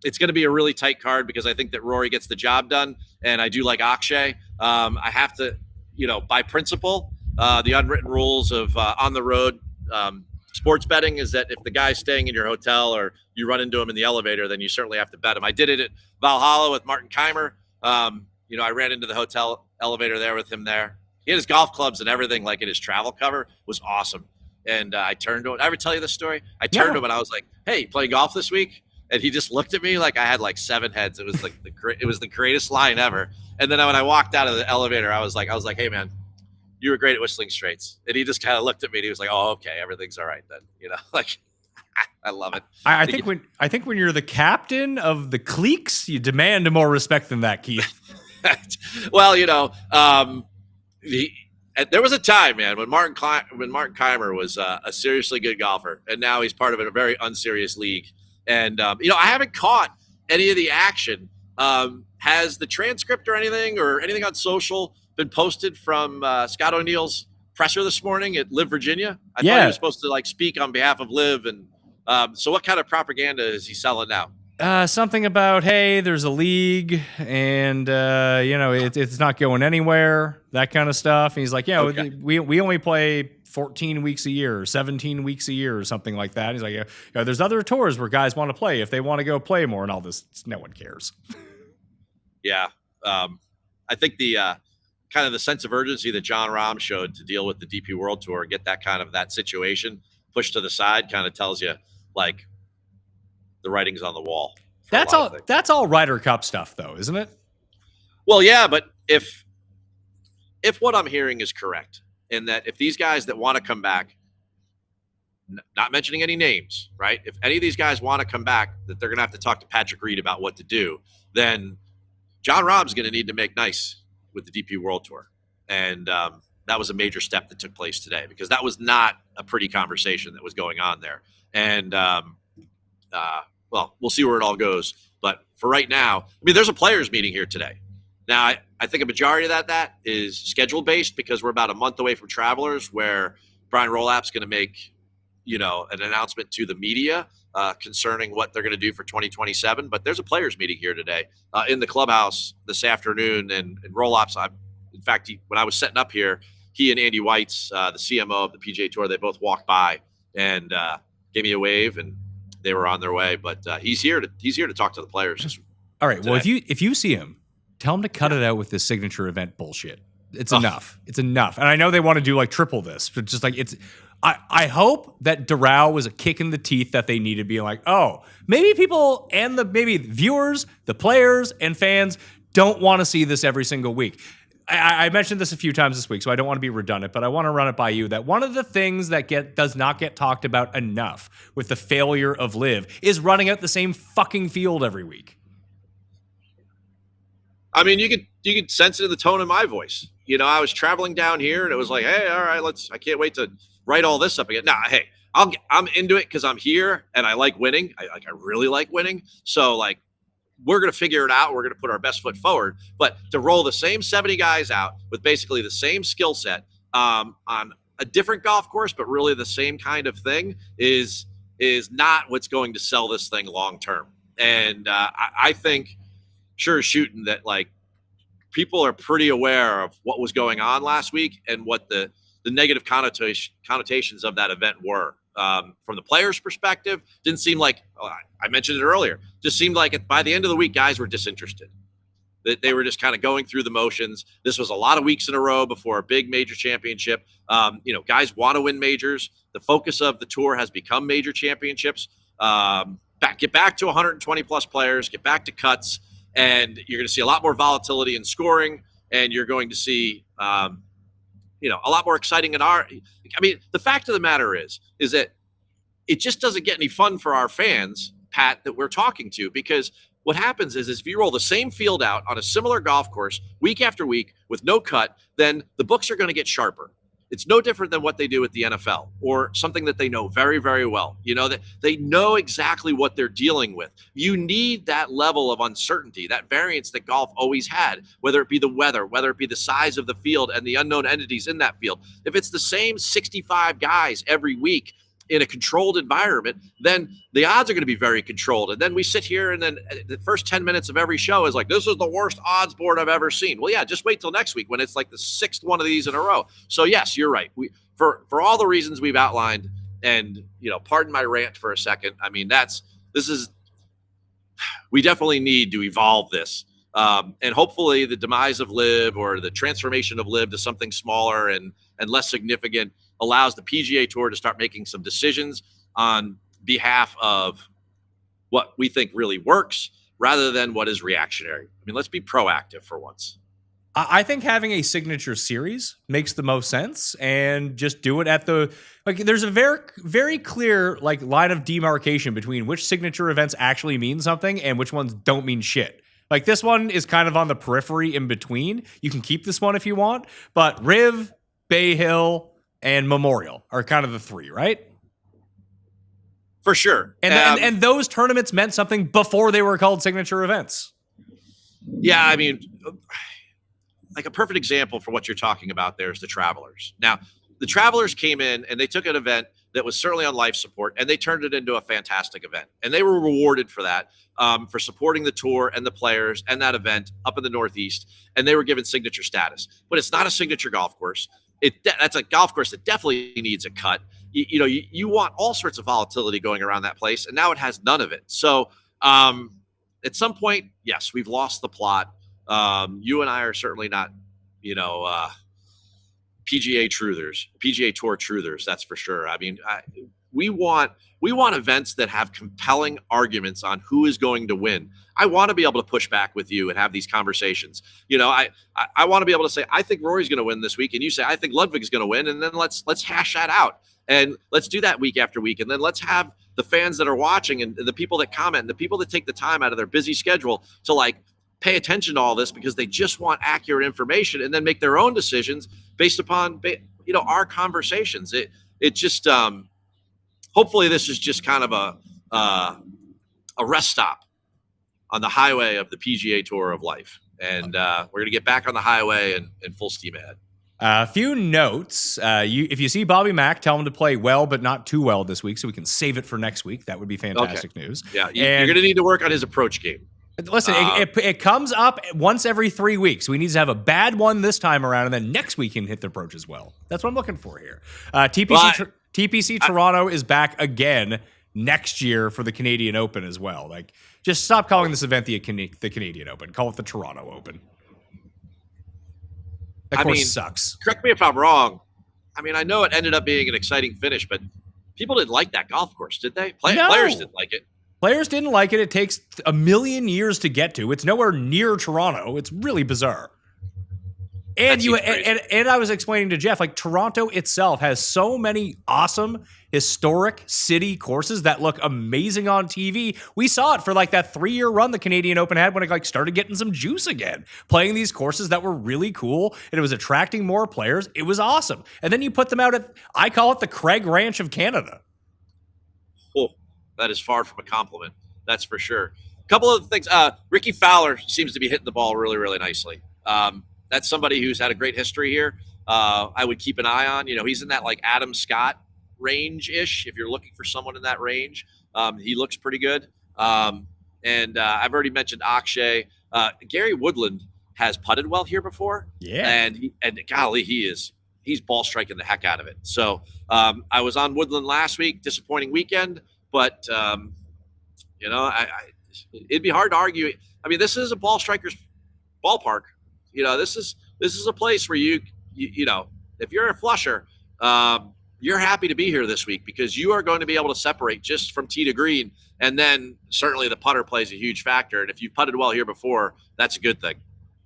It's going to be a really tight card because I think that Rory gets the job done, and I do like Akshay. I have to, by principle, the unwritten rules of on the road sports betting is that if the guy's staying in your hotel or you run into him in the elevator, then you certainly have to bet him. I did it at Valhalla with Martin Keimer. I ran into the hotel elevator there with him there. He had his golf clubs and everything like in his travel cover. It was awesome. And I turned to him. Did I ever tell you this story? I turned to him and I was like, "Hey, play golf this week?" And he just looked at me like I had like 7 heads. It was like it was the greatest line ever. And then when I walked out of the elevator, I was like, "Hey man, you were great at whistling straights." And he just kind of looked at me and he was like, "Oh, okay, everything's all right then." I love it. I think when you're the captain of the cliques, you demand more respect than that, Keith. Well, there was a time, man, when Martin Keimer was a seriously good golfer, and now he's part of a very unserious league. And, I haven't caught any of the action. Has the transcript or anything on social been posted from Scott O'Neill's presser this morning at LIV Virginia? I thought he was supposed to speak on behalf of LIV. And so what kind of propaganda is he selling now? Something about, hey, there's a league and, it's not going anywhere, that kind of stuff. And he's like, okay. we only play 14 weeks a year or 17 weeks a year or something like that. He's like, there's other tours where guys want to play if they want to go play more and all this. No one cares. Yeah. I think the kind of the sense of urgency that John Rahm showed to deal with the DP World Tour, get that situation pushed to the side kind of tells you the writing's on the wall. That's all Ryder Cup stuff though, isn't it? Well, yeah, but if what I'm hearing is correct, and that if these guys that want to come back, not mentioning any names, right? If any of these guys want to come back, that they're going to have to talk to Patrick Reed about what to do, then John Rahm's going to need to make nice with the DP World Tour. And that was a major step that took place today because that was not a pretty conversation that was going on there. And, well, we'll see where it all goes. But for right now, there's a players meeting here today. Now, I think a majority of that is schedule-based because we're about a month away from Travelers where Brian Rolap's going to make, an announcement to the media concerning what they're going to do for 2027. But there's a players meeting here today in the clubhouse this afternoon. And Rolap's, in fact, when I was setting up here, he and Andy White's, the CMO of the PGA Tour, they both walked by and gave me a wave, and they were on their way. But he's here to talk to the players. All right. Today. Well, if you see him, tell him to cut it out with this signature event bullshit. It's enough. It's enough. And I know they want to do like triple this, but just like I hope that Doral was a kick in the teeth that they needed, being like, oh, maybe people and maybe viewers, the players and fans don't want to see this every single week. I mentioned this a few times this week, so I don't want to be redundant, but I want to run it by you that one of the things that does not get talked about enough with the failure of LIV is running out the same fucking field every week. I mean, you could sense it in the tone of my voice. I was traveling down here, and it was like, hey, all right, I can't wait to write all this up again. Nah, hey, I'm into it because I'm here and I like winning. I really like winning. So like, we're going to figure it out. We're going to put our best foot forward. But to roll the same 70 guys out with basically the same skill set on a different golf course, but really the same kind of thing is not what's going to sell this thing long term. And I think sure as shooting that like people are pretty aware of what was going on last week and what the negative connotations of that event were. From the players' perspective, didn't seem like, I mentioned it earlier, just seemed like by the end of the week, guys were disinterested. That they were just kind of going through the motions. This was a lot of weeks in a row before a big major championship. Guys want to win majors. The focus of the tour has become major championships. Get back to 120 plus players, get back to cuts, and you're going to see a lot more volatility in scoring, and you're going to see a lot more exciting the fact of the matter is that it just doesn't get any fun for our fans, Pat, that we're talking to, because what happens is if you roll the same field out on a similar golf course week after week with no cut, then the books are going to get sharper. It's no different than what they do with the NFL or something that they know very, very well. That they know exactly what they're dealing with. You need that level of uncertainty, that variance that golf always had, whether it be the weather, whether it be the size of the field and the unknown entities in that field. If it's the same 65 guys every week in a controlled environment, then the odds are going to be very controlled. And then we sit here and then the first 10 minutes of every show is like, this is the worst odds board I've ever seen. Well, yeah, just wait till next week when it's like the sixth one of these in a row. So yes, you're right. For all the reasons we've outlined, and pardon my rant for a second. I mean, we definitely need to evolve this. And hopefully the demise of LIV or the transformation of LIV to something smaller and less significant allows the PGA Tour to start making some decisions on behalf of what we think really works rather than what is reactionary. I mean, let's be proactive for once. I think having a signature series makes the most sense, and just do it at there's a very, very clear line of demarcation between which signature events actually mean something and which ones don't mean shit. Like this one is kind of on the periphery in between. You can keep this one if you want, but Riv, Bay Hill, and Memorial are kind of the three, right? For sure. And those tournaments meant something before they were called signature events. Yeah, I mean, like a perfect example for what you're talking about there is the Travelers. Now, the Travelers came in and they took an event that was certainly on life support, and they turned it into a fantastic event. And they were rewarded for that, for supporting the tour and the players and that event up in the Northeast. And they were given signature status. But it's not a signature golf course. That's a golf course that definitely needs a cut. You want all sorts of volatility going around that place, and now it has none of it. So at some point, yes, we've lost the plot. You and I are certainly not, PGA Tour truthers. That's for sure. I mean, we want events that have compelling arguments on who is going to win. I want to be able to push back with you and have these conversations. I want to be able to say, I think Rory's going to win this week, and you say, I think Ludwig's going to win, and then let's hash that out, and let's do that week after week, and then let's have the fans that are watching and the people that comment and the people that take the time out of their busy schedule to pay attention to all this because they just want accurate information and then make their own decisions based upon our conversations. It just hopefully this is just kind of a rest stop on the highway of the PGA Tour of life. And we're going to get back on the highway and full steam ahead. A few notes. If you see Bobby Mack, tell him to play well, but not too well this week so we can save it for next week. That would be fantastic news. Yeah, you're going to need to work on his approach game. Listen, it comes up once every 3 weeks. We need to have a bad one this time around, and then next week can hit the approach as well. That's what I'm looking for here. TPC Toronto is back again next year for the Canadian Open as well. Just stop calling this event the Canadian Open. Call it the Toronto Open. That course sucks. Correct me if I'm wrong. I mean, I know it ended up being an exciting finish, but people didn't like that golf course, did they? No. Players didn't like it. Players didn't like it. It takes a million years to get to. It's nowhere near Toronto. It's really bizarre. And and I was explaining to Jeff, like Toronto itself has so many awesome historic city courses that look amazing on TV. We saw it for like that 3-year run the Canadian Open had when it like started getting some juice again, playing these courses that were really cool and it was attracting more players. It was awesome. And then you put them out at, I call it the Craig Ranch of Canada. Oh, that is far from a compliment. That's for sure. A couple of things. Ricky Fowler seems to be hitting the ball really, really nicely. That's somebody who's had a great history here. I would keep an eye on. You know, he's in that like Adam Scott range-ish. If you're looking for someone in that range, he looks pretty good. And I've already mentioned Akshay. Gary Woodland has putted well here before. Yeah. And golly, he's ball striking the heck out of it. So I was on Woodland last week. Disappointing weekend, but you know, it'd be hard to argue. I mean, this is a ball striker's ballpark. You know, this is a place where you know, if you're a flusher, you're happy to be here this week because you are going to be able to separate just from tee to green. And then certainly the putter plays a huge factor. And if you've putted well here before, that's a good thing.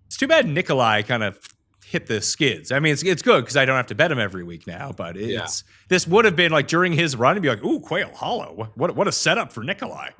It's too bad Nikolai kind of hit the skids. I mean, it's good because I don't have to bet him every week now, but this would have been like during his run, it'd be like, ooh, Quail Hollow. What a setup for Nikolai.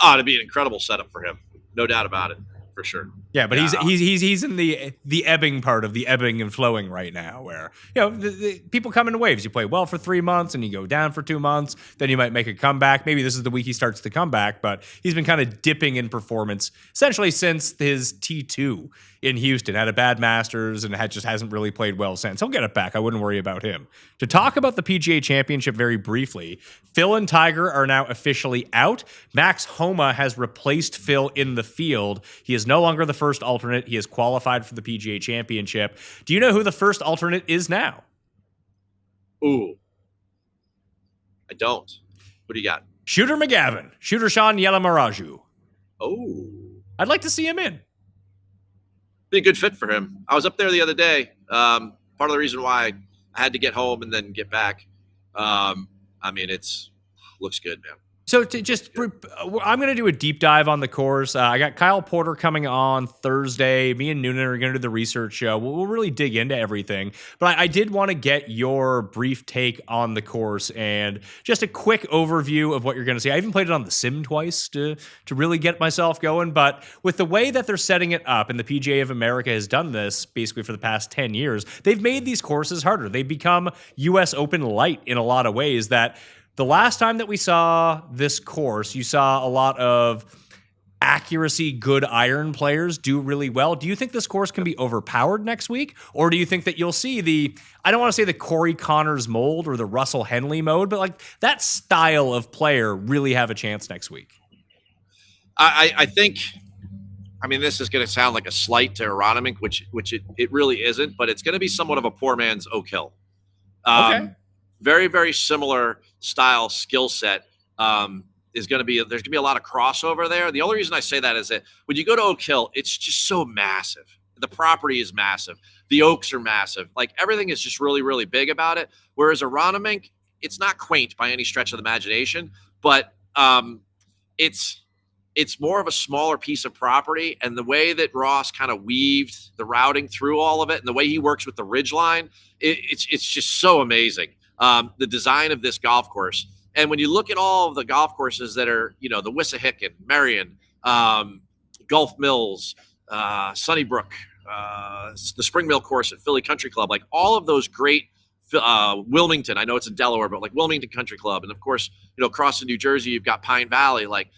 Oh, it'd be an incredible setup for him. No doubt about it. For sure. Yeah, but he's in the ebbing part of the ebbing and flowing right now where, you know, the people come in waves. You play well for 3 months and you go down for 2 months. Then you might make a comeback. Maybe this is the week he starts the comeback, but he's been kind of dipping in performance essentially since his T2 in Houston. Had a bad Masters and just hasn't really played well since. He'll get it back. I wouldn't worry about him. To talk about the PGA Championship very briefly, Phil and Tiger are now officially out. Max Homa has replaced Phil in the field. He is no longer the first alternate. He is qualified for the PGA Championship. Do you know who the first alternate is now? Ooh. I don't. What do you got? Shooter McGavin. Shooter Sean Yelamaraju. Oh. I'd like to see him in. Be a good fit for him. I was up there the other day. Part of the reason why I had to get home and then get back. I mean, looks good, man. So I'm going to do a deep dive on the course. I got Kyle Porter coming on Thursday. Me and Noonan are going to do the research show. We'll really dig into everything. But I did want to get your brief take on the course and just a quick overview of what you're going to see. I even played it on the sim twice to really get myself going. But with the way that they're setting it up, and the PGA of America has done this basically for the past 10 years, they've made these courses harder. They've become U.S. Open light in a lot of ways that the last time that we saw this course, you saw a lot of accuracy, good iron players do really well. Do you think this course can be overpowered next week? Or do you think that you'll see I don't want to say the Corey Connors mold or the Russell Henley mode, but like that style of player really have a chance next week? I think, I mean, this is going to sound like a slight to Aronimink, which it really isn't, but it's going to be somewhat of a poor man's Oak Hill. Okay. Very, very similar style skill set there's going to be a lot of crossover there. The only reason I say that is that when you go to Oak Hill, it's just so massive. The property is massive. The oaks are massive. Like everything is just really, really big about it. Whereas Aronimink, it's not quaint by any stretch of the imagination, but it's more of a smaller piece of property. And the way that Ross kind of weaved the routing through all of it and the way he works with the ridge line, it's just so amazing. The design of this golf course. And when you look at all of the golf courses that are, you know, the Wissahickon, Marion, Gulf Mills, Sunnybrook, the Spring Mill course at Philly Country Club, like all of those great Wilmington, I know it's in Delaware, but like Wilmington Country Club. And of course, you know, across in New Jersey, you've got Pine Valley. Like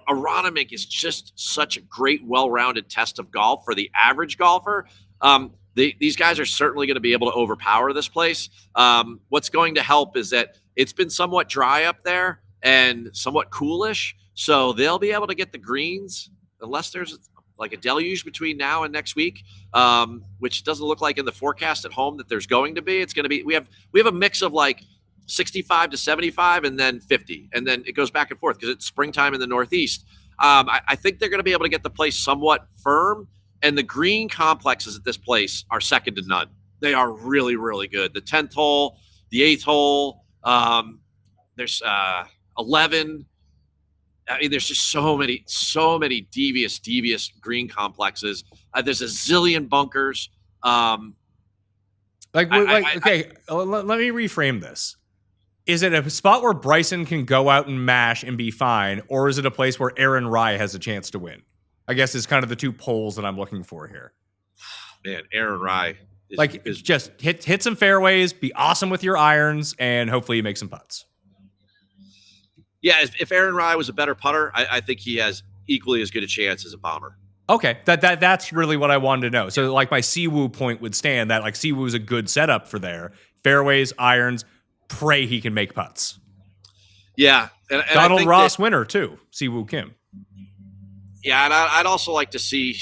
Aronimink is just such a great, well-rounded test of golf for the average golfer. These guys are certainly going to be able to overpower this place. What's going to help is that it's been somewhat dry up there and somewhat coolish. So they'll be able to get the greens unless there's like a deluge between now and next week, which doesn't look like in the forecast at home that there's going to be. It's going to be, we have a mix of like 65 to 75 and then 50. And then it goes back and forth because it's springtime in the Northeast. I think they're going to be able to get the place somewhat firm. And the green complexes at this place are second to none. They are really, really good. The 10th hole, the 8th hole, there's 11. I mean, there's just so many devious green complexes. There's a zillion bunkers. Let me reframe this. Is it a spot where Bryson can go out and mash and be fine, or is it a place where Aaron Rai has a chance to win? I guess is kind of the two poles that I'm looking for here. Man, Aaron Rai is just hit some fairways, be awesome with your irons, and hopefully you make some putts. Yeah, if Aaron Rai was a better putter, I think he has equally as good a chance as a bomber. Okay, that's really what I wanted to know. So like my Siwoo point would stand that like Siwoo is a good setup for there. Fairways, irons, pray he can make putts. Yeah. And Donald Ross winner too, Siwoo Kim. Yeah, and I'd also like to see,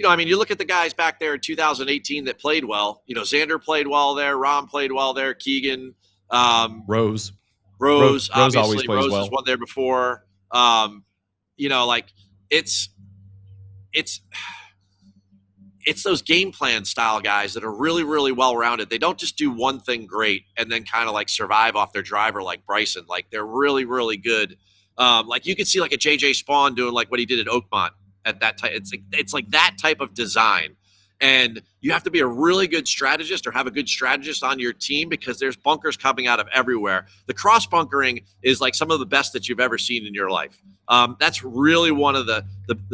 I mean, you look at the guys back there in 2018 that played well. Xander played well there. Rahm played well there. Keegan. Rose obviously. Always plays Rose well. has won there before. It's those game plan style guys that are really, really well-rounded. They don't just do one thing great and then kind of like survive off their driver like Bryson. Like they're really, really good. Like you could see like a JJ Spawn doing like what he did at Oakmont at that time. It's like that type of design. And you have to be a really good strategist or have a good strategist on your team because there's bunkers coming out of everywhere. The cross bunkering is like some of the best that you've ever seen in your life. That's really one of the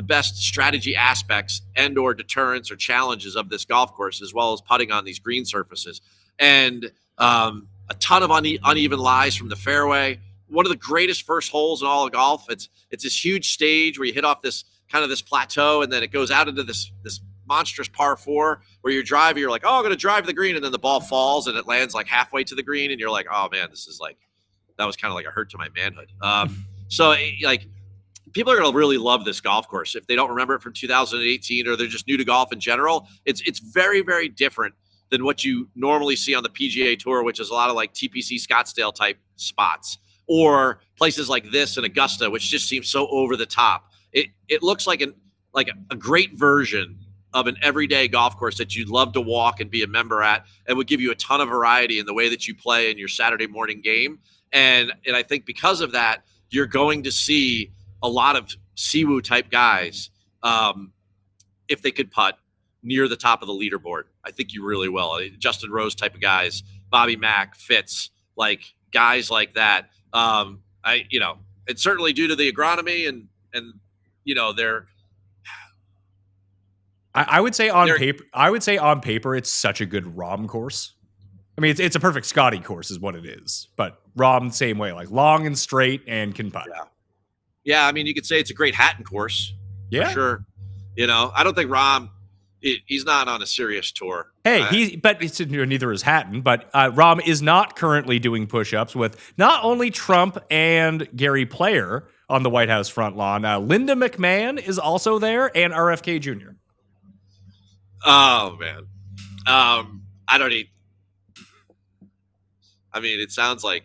best strategy aspects and or deterrents or challenges of this golf course, as well as putting on these green surfaces. And a ton of uneven lies from the fairway. One of the greatest first holes in all of golf. It's this huge stage where you hit off this kind of this plateau and then it goes out into this monstrous par 4 where you're driving, you're like, oh, I'm going to drive the green. And then the ball falls and it lands like halfway to the green. And you're like, oh man, this is like, that was kind of like a hurt to my manhood. So like people are going to really love this golf course. If they don't remember it from 2018 or they're just new to golf in general, it's very, very different than what you normally see on the PGA Tour, which is a lot of like TPC Scottsdale type spots or places like this in Augusta, which just seems so over the top. It looks like a great version of an everyday golf course that you'd love to walk and be a member at and would give you a ton of variety in the way that you play in your Saturday morning game. And I think because of that, you're going to see a lot of Siwoo type guys, if they could putt near the top of the leaderboard. I think you really will. Justin Rose type of guys, Bobby Mack, Fitz, like guys like that. It's certainly due to the agronomy and they're, I would say on paper, it's such a good Rahm course. I mean, it's a perfect Scotty course is what it is, but Rahm same way, like long and straight and can putt. Yeah. I mean, you could say it's a great Hatton course. Yeah, for sure. I don't think Rahm, he's not on a serious tour. Hey, but neither is Hatton. But Rahm is not currently doing push-ups with not only Trump and Gary Player on the White House front lawn. Linda McMahon is also there, and RFK Jr. Oh man, it sounds like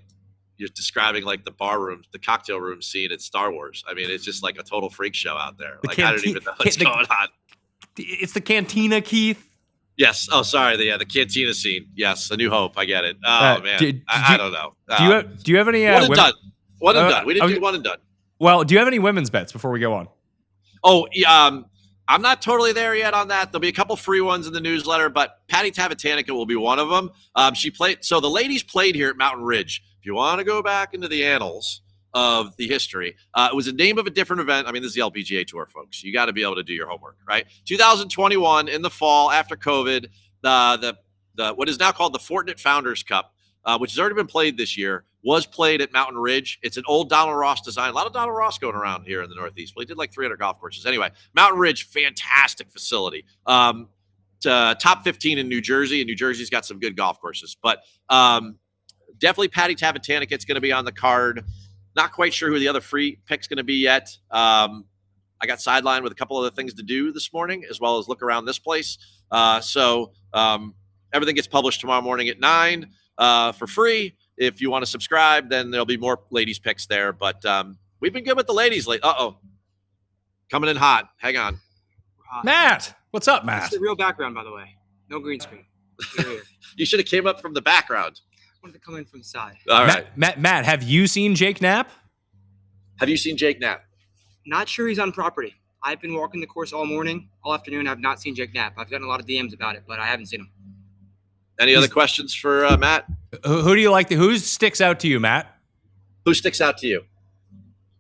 you're describing like the bar room, the cocktail room scene at Star Wars. I mean, it's just like a total freak show out there. I don't even know what's going on. It's the cantina, Keith. Yes. Oh, sorry. The cantina scene. Yes. A New Hope. I get it. Oh man. I don't know. Do you have any one and done? One and done. We didn't do one and done. Well, do you have any women's bets before we go on? Oh, yeah. I'm not totally there yet on that. There'll be a couple free ones in the newsletter, but Patty Tavatanica will be one of them. She played. So the ladies played here at Mountain Ridge. If you want to go back into the annals of the history, it was a name of a different event. I mean, this is the LPGA Tour, folks. You got to be able to do your homework, right? 2021 in the fall after COVID, the what is now called the Fortinet Founders Cup, which has already been played this year, was played at Mountain Ridge. It's an old Donald Ross design. A lot of Donald Ross going around here in the Northeast. Well, he did like 300 golf courses. Anyway, Mountain Ridge, fantastic facility. Top 15 in New Jersey, and New Jersey's got some good golf courses. But definitely Patty Tavatanic's going to be on the card. Not quite sure who the other free pick's going to be yet. I got sidelined with a couple other things to do this morning, as well as look around this place. So everything gets published tomorrow morning at 9 for free. If you want to subscribe, then there'll be more ladies picks there. But we've been good with the ladies. Coming in hot. Hang on. Matt, what's up, That's Matt? the real background, by the way. No green screen. You should have came up from the background. Wanted to come in from the side. All right. Matt, have you seen Jake Knapp? Have you seen Jake Knapp? Not sure he's on property. I've been walking the course all morning, all afternoon. I've not seen Jake Knapp. I've gotten a lot of DMs about it, but I haven't seen him. Any other questions for Matt? Who do you like? Who sticks out to you, Matt? Who sticks out to you?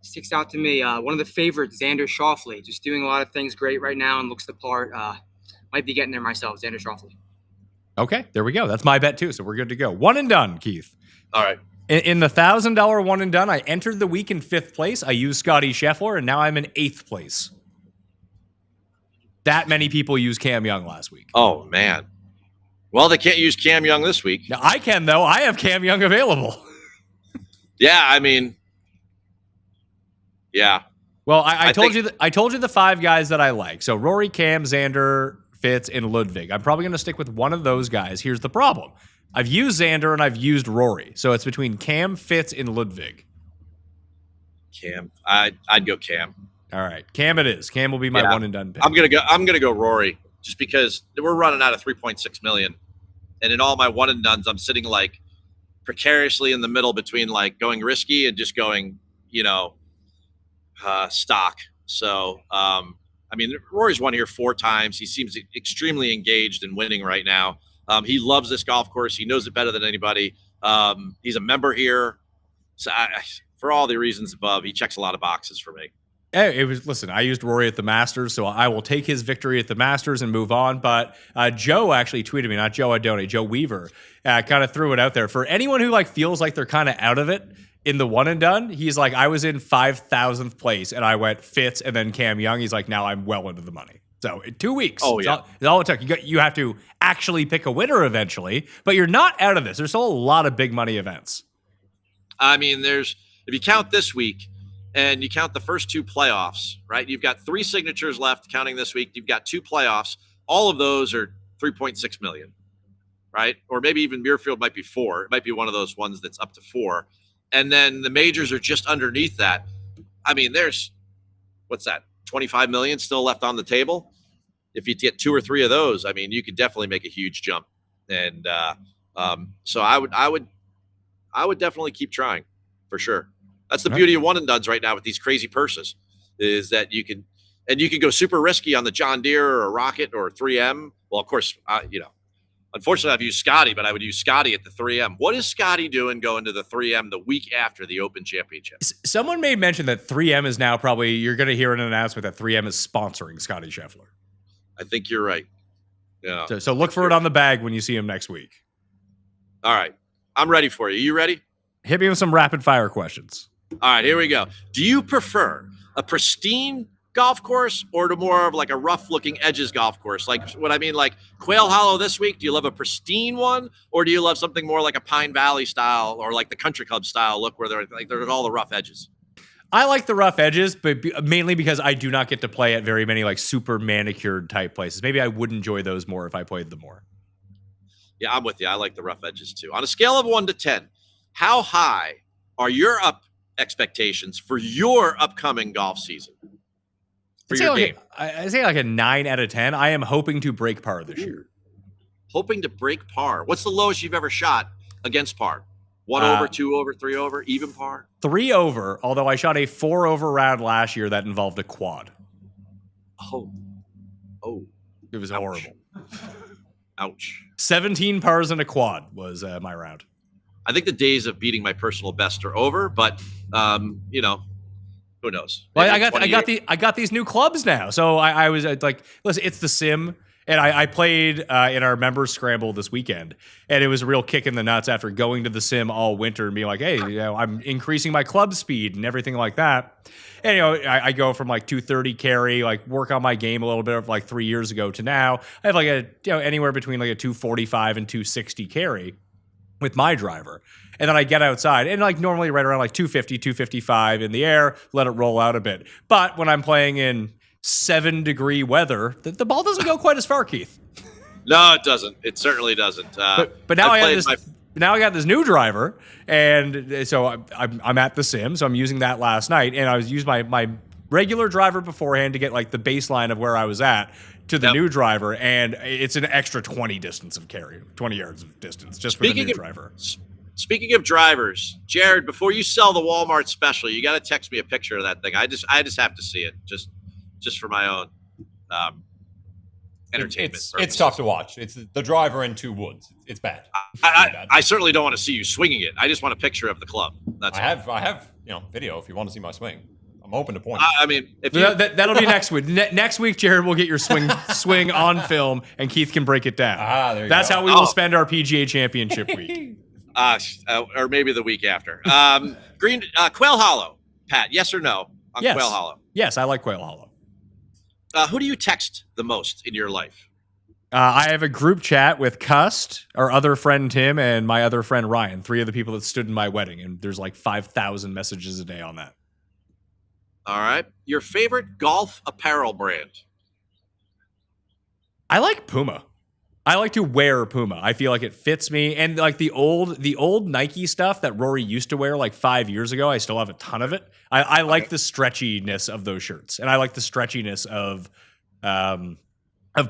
Sticks out to me. One of the favorites, Xander Schauffele, just doing a lot of things great right now and looks the part. Might be getting there myself, Xander Schauffele. Okay, there we go. That's my bet too, so we're good to go. One and done, Keith. All right. In the $1,000 one and done, I entered the week in 5th place. I used Scotty Scheffler, and now I'm in 8th place. That many people used Cam Young last week. Oh, man. Well, they can't use Cam Young this week. Now, I can, though. I have Cam Young available. Yeah, I mean, yeah. Well, I told you the 5 guys that I like. So Rory, Cam, Xander, Fitz, and Ludwig. I'm probably going to stick with one of those guys. Here's the problem. I've used Xander and I've used Rory. So it's between Cam, Fitz, and Ludwig. Cam. I'd go Cam. All right. Cam it is. Cam will be my one and done pick. I'm gonna go Rory just because we're running out of 3.6 million. And in all my one and dones, I'm sitting like precariously in the middle between like going risky and just going, stock. So, I mean, Rory's won here 4 times. He seems extremely engaged and winning right now. He loves this golf course. He knows it better than anybody. He's a member here. So for all the reasons above, he checks a lot of boxes for me. Listen, I used Rory at the Masters, so I will take his victory at the Masters and move on. But Joe actually tweeted me, not Joe Adone, Joe Weaver, kind of threw it out there. For anyone who feels like they're kind of out of it in the one and done, he's like, I was in 5,000th place and I went Fitz and then Cam Young. He's like, now I'm well into the money. So in 2 weeks, it's all it took. You have to actually pick a winner eventually, but you're not out of this. There's still a lot of big money events. I mean, if you count this week and you count the first 2 playoffs, right? You've got 3 signatures left counting this week. You've got 2 playoffs. All of those are 3.6 million, right? Or maybe even Muirfield might be 4. It might be one of those ones that's up to 4. And then the majors are just underneath that. I mean, there's, what's that? 25 million still left on the table. If you get 2 or 3 of those, I mean, you could definitely make a huge jump. And so I would definitely keep trying for sure. That's the beauty of one and dones right now with these crazy purses, is that you can go super risky on the John Deere or a Rocket or a 3M. Well, of course, unfortunately I've used Scotty, but I would use Scotty at the 3M. What is Scotty doing going to the 3M the week after the Open Championship? Someone may mention that 3M is now you're going to hear an announcement that 3M is sponsoring Scotty Scheffler. I think you're right. Yeah. So look for it on the bag when you see him next week. All right. I'm ready for you. You ready? Hit me with some rapid fire questions. All right, here we go. Do you prefer a pristine golf course or to more of like a rough looking edges golf course? Like what I mean, like Quail Hollow this week, do you love a pristine one or do you love something more like a Pine Valley style or like the Country Club style look where there's all the rough edges? I like the rough edges, but mainly because I do not get to play at very many like super manicured type places. Maybe I would enjoy those more if I played them more. Yeah, I'm with you. I like the rough edges too. On a scale of 1 to 10, how high are your expectations for your upcoming golf season? For your game? I say like a 9 out of 10. I am hoping to break par this year. Hoping to break par. What's the lowest you've ever shot against par? 1 over, 2 over, 3 over, even par? 3 over, although I shot a 4 over round last year that involved a quad. Oh. It was horrible. Ouch. 17 pars and a quad was my round. I think the days of beating my personal best are over, but who knows? Well, I got these new clubs now, so I was like, listen, it's the sim, and I played in our members scramble this weekend, and it was a real kick in the nuts after going to the sim all winter and being like, hey, I'm increasing my club speed and everything like that. And I go from like 230 carry, like work on my game a little bit of like 3 years ago to now I have like anywhere between like a 245 and 260 carry with my driver. And then I get outside and like normally right around like 250, 255 in the air, let it roll out a bit. But when I'm playing in 7-degree weather, the ball doesn't go quite as far, Keith. No, it doesn't. It certainly doesn't. But now I got this new driver, and so I'm at the sim, so I'm using that last night, and I was using my regular driver beforehand to get like the baseline of where I was at to the new driver, and it's an extra 20 yards of distance just for the new driver. Speaking of drivers, Jared, before you sell the Walmart special, you got to text me a picture of that thing. I just have to see it just for my own entertainment. It's tough to watch. It's the driver in two woods. It's bad. I certainly don't want to see you swinging it. I just want a picture of the club. I have video if you want to see my swing. I'm open to point. I mean, if that'll be next week. Next week, Jared will get your swing on film, and Keith can break it down. That's how we will spend our PGA Championship week. Or maybe the week after. Quail Hollow, Pat. Yes or no on Quail Hollow? Yes, I like Quail Hollow. Who do you text the most in your life? I have a group chat with Cust, our other friend Tim, and my other friend Ryan, 3 of the people that stood in my wedding, and there's like 5,000 messages a day on that. All right. Your favorite golf apparel brand? I like Puma. I like to wear Puma. I feel like it fits me. And like the old Nike stuff that Rory used to wear like 5 years ago, I still have a ton of it. I like the stretchiness of those shirts. And I like the stretchiness of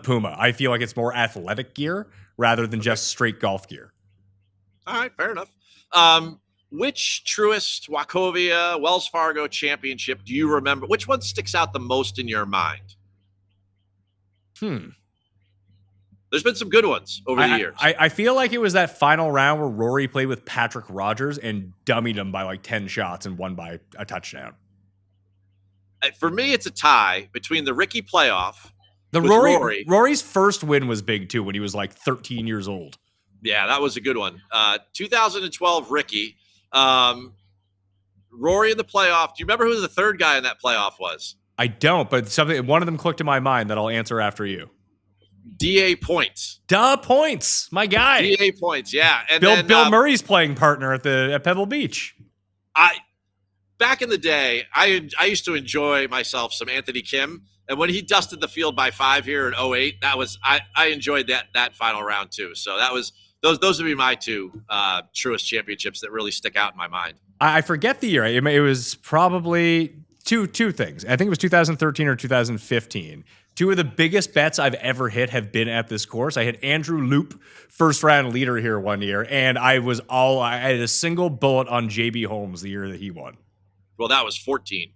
Puma. I feel like it's more athletic gear rather than just straight golf gear. All right, fair enough. Which Truist, Wachovia, Wells Fargo championship do you remember? Which one sticks out the most in your mind? There's been some good ones over the years. I feel like it was that final round where Rory played with Patrick Rogers and dummied him by like 10 shots and won by a touchdown. For me, it's a tie between the Ricky playoff. Rory's first win was big too when he was like 13 years old. Yeah, that was a good one. 2012 Ricky. Rory in the playoff. Do you remember who the third guy in that playoff was? I don't, but one of them clicked in my mind that I'll answer after you. DA Points. Points, my guy. DA Points, yeah. And Bill Murray's playing partner at Pebble Beach. Back in the day, I used to enjoy myself some Anthony Kim, and when he dusted the field by 5 here in 2008, I enjoyed that final round too. So that was those would be my 2 Truist championships that really stick out in my mind. I forget the year. It was probably two things. I think it was 2013 or 2015. 2 of the biggest bets I've ever hit have been at this course. I hit Andrew Loop, first round leader here one year, and I had a single bullet on JB Holmes the year that he won. Well, that was 14.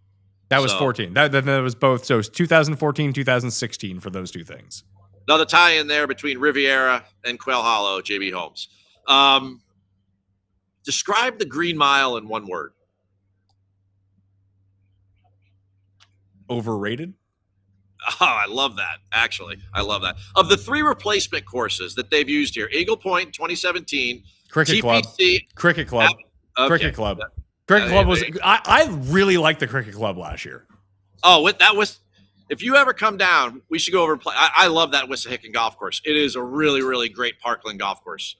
That was 14. That was both. So it was 2014, 2016 for those 2 things. Another tie in there between Riviera and Quail Hollow, JB Holmes. Describe the Green Mile in one word. Overrated? Oh, I love that. Actually, I love that. Of the 3 replacement courses that they've used here, Eagle Point 2017, Cricket Club. Cricket Club. Cricket Club. Cricket Club was. I really liked the Cricket Club last year. Oh, that was. If you ever come down, we should go over and play. I love that Wissahickon golf course. It is a really, really great parkland golf course.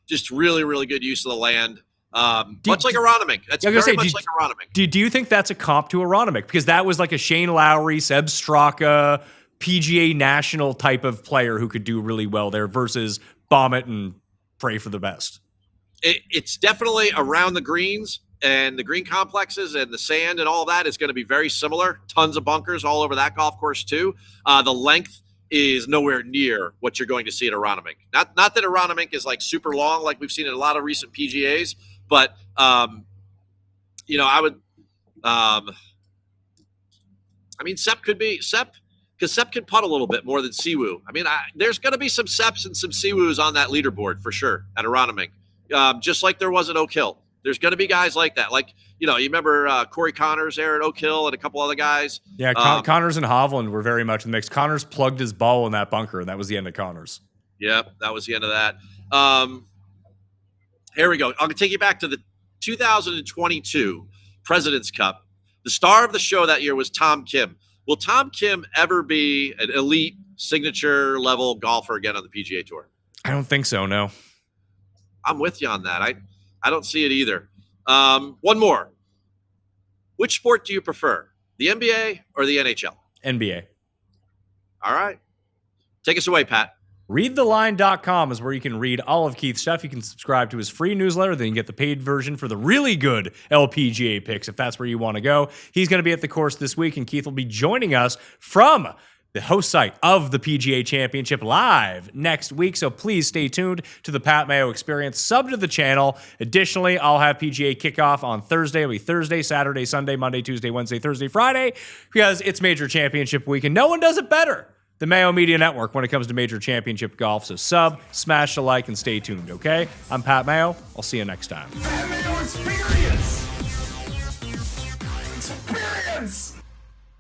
Just really, really good use of the land. Much like Aronimink. That's very much like Aronimink. Do you think that's a comp to Aronimink? Because that was like a Shane Lowry, Seb Straka, PGA National type of player who could do really well there versus bomb it and pray for the best. It's definitely around the greens and the green complexes and the sand and all that is going to be very similar. Tons of bunkers all over that golf course too. The length is nowhere near what you're going to see at Aronimink. Not that Aronimink is like super long like we've seen in a lot of recent PGAs, but I would. Sepp because Sepp can putt a little bit more than Siwoo. There's going to be some Sepps and some Siwoos on that leaderboard for sure at Aronimink. Just like there was at Oak Hill. There's going to be guys like that. Like, you remember Corey Connors there at Oak Hill and a couple other guys? Yeah, Connors and Hovland were very much in the mix. Connors plugged his ball in that bunker, and that was the end of Connors. Yep, that was the end of that. Here we go. I'm going to take you back to the 2022 President's Cup. The star of the show that year was Tom Kim. Will Tom Kim ever be an elite signature level golfer again on the PGA Tour? I don't think so, no. I'm with you on that. I don't see it either. One more. Which sport do you prefer, the NBA or the NHL? NBA. All right. Take us away, Pat. readtheline.com is where you can read all of Keith's stuff. You can subscribe to his free newsletter. Then you get the paid version for the really good LPGA picks if that's where you want to go. He's going to be at the course this week, and Keith will be joining us from the host site of the PGA Championship live next week. So please stay tuned to the Pat Mayo Experience. Sub to the channel. Additionally, I'll have PGA kickoff on Thursday. It'll be Thursday, Saturday, Sunday, Monday, Tuesday, Wednesday, Thursday, Friday, because it's Major Championship week, and no one does it better than Mayo Media Network when it comes to Major Championship golf. So sub, smash the like, and stay tuned, okay? I'm Pat Mayo. I'll see you next time. Mayo Experience! Experience!